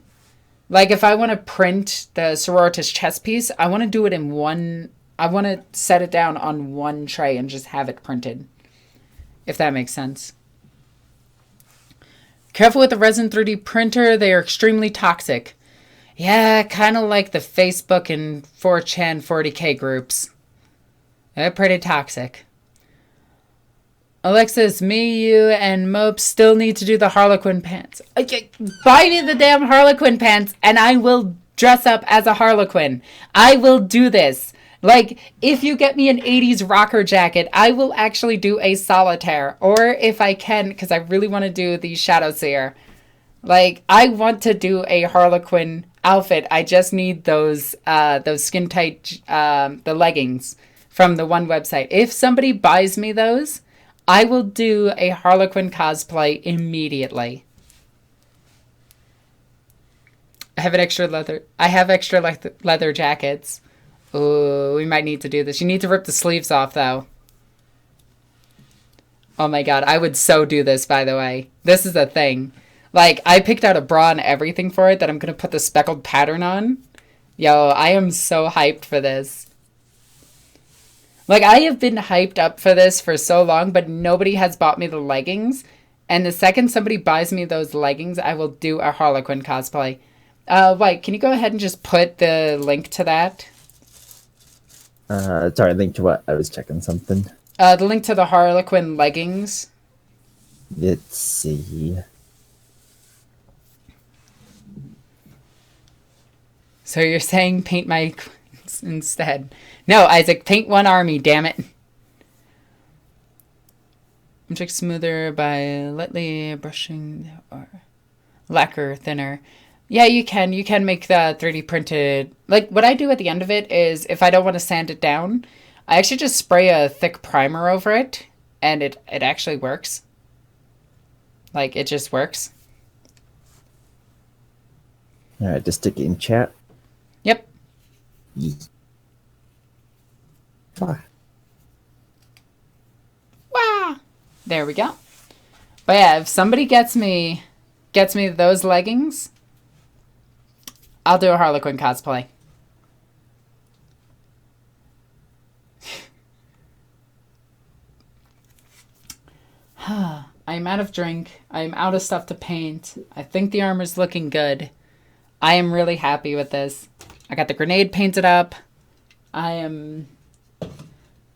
Like, if I want to print the Sororitas chess piece, I want to do it in one... I want to set it down on one tray and just have it printed. If that makes sense. Careful with the resin 3D printer. They are extremely toxic. Yeah, kind of like the Facebook and 4chan 40k groups. They're pretty toxic. Alexis, me, you, and Mope still need to do the Harlequin pants. Okay, buy me the damn Harlequin pants and I will dress up as a Harlequin. I will do this. Like, if you get me an 80s rocker jacket, I will actually do a solitaire. Or if I can, because I really want to do the Shadow Seer. Like, I want to do a Harlequin outfit. I just need those skin tight the leggings from the one website. If somebody buys me those, I will do a Harlequin cosplay immediately. I have extra leather jackets. Ooh, we might need to do this. You need to rip the sleeves off though. Oh my god, I would so do this, by the way. This is a thing. Like, I picked out a bra and everything for it that I'm going to put the speckled pattern on. Yo, I am so hyped for this. Like, I have been hyped up for this for so long, but nobody has bought me the leggings. And the second somebody buys me those leggings, I will do a Harlequin cosplay. White, can you go ahead and just put the link to that? Sorry, link to what? I was checking something. The link to the Harlequin leggings. Let's see. So you're saying paint my instead. No, Isaac, paint one army, damn it. Object smoother by lightly brushing or lacquer thinner. Yeah, you can. You can make the 3D printed. Like, what I do at the end of it is, if I don't want to sand it down, I actually just spray a thick primer over it, and it actually works. Like, it just works. Alright, just stick it in chat. Yep. Wah. Wah! There we go. But yeah, if somebody gets me those leggings, I'll do a Harlequin cosplay. I'm out of drink. I'm out of stuff to paint. I think the armor's looking good. I am really happy with this. I got the grenade painted up. I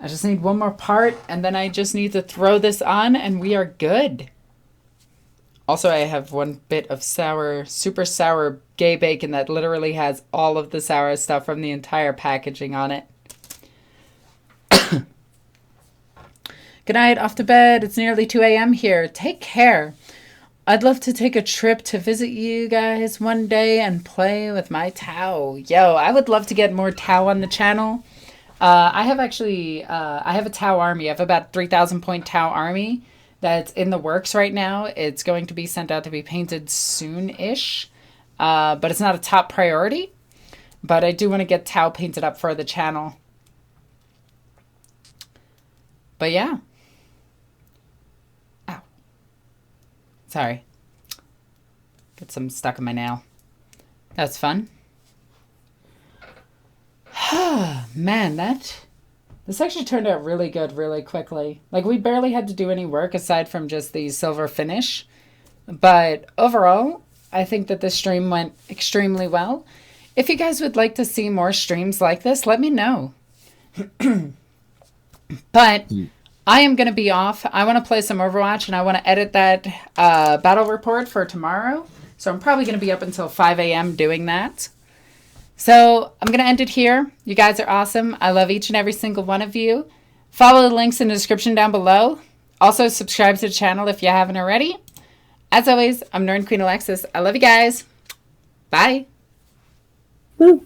just need one more part, and then I just need to throw this on, and we are good. Also, I have one bit of super sour gay bacon that literally has all of the sour stuff from the entire packaging on it. Good night, off to bed. It's nearly 2 a.m. here. Take care. I'd love to take a trip to visit you guys one day and play with my Tau. Yo, I would love to get more Tau on the channel. I have a Tau army. I have about 3,000 point Tau army that's in the works right now. It's going to be sent out to be painted soon-ish, but it's not a top priority. But I do want to get Tau painted up for the channel. But yeah. Ow. Sorry. Get some stuck in my nail. That's fun. Man, this actually turned out really good really quickly. Like, we barely had to do any work aside from just the silver finish. But overall, I think that this stream went extremely well. If you guys would like to see more streams like this, let me know. But I am going to be off. I want to play some Overwatch, and I want to edit that battle report for tomorrow. So I'm probably going to be up until 5 a.m. doing that. So I'm going to end it here. You guys are awesome. I love each and every single one of you. Follow the links in the description down below. Also, subscribe to the channel if you haven't already. As always, I'm Egoqueenalexis. I love you guys. Bye. Woo.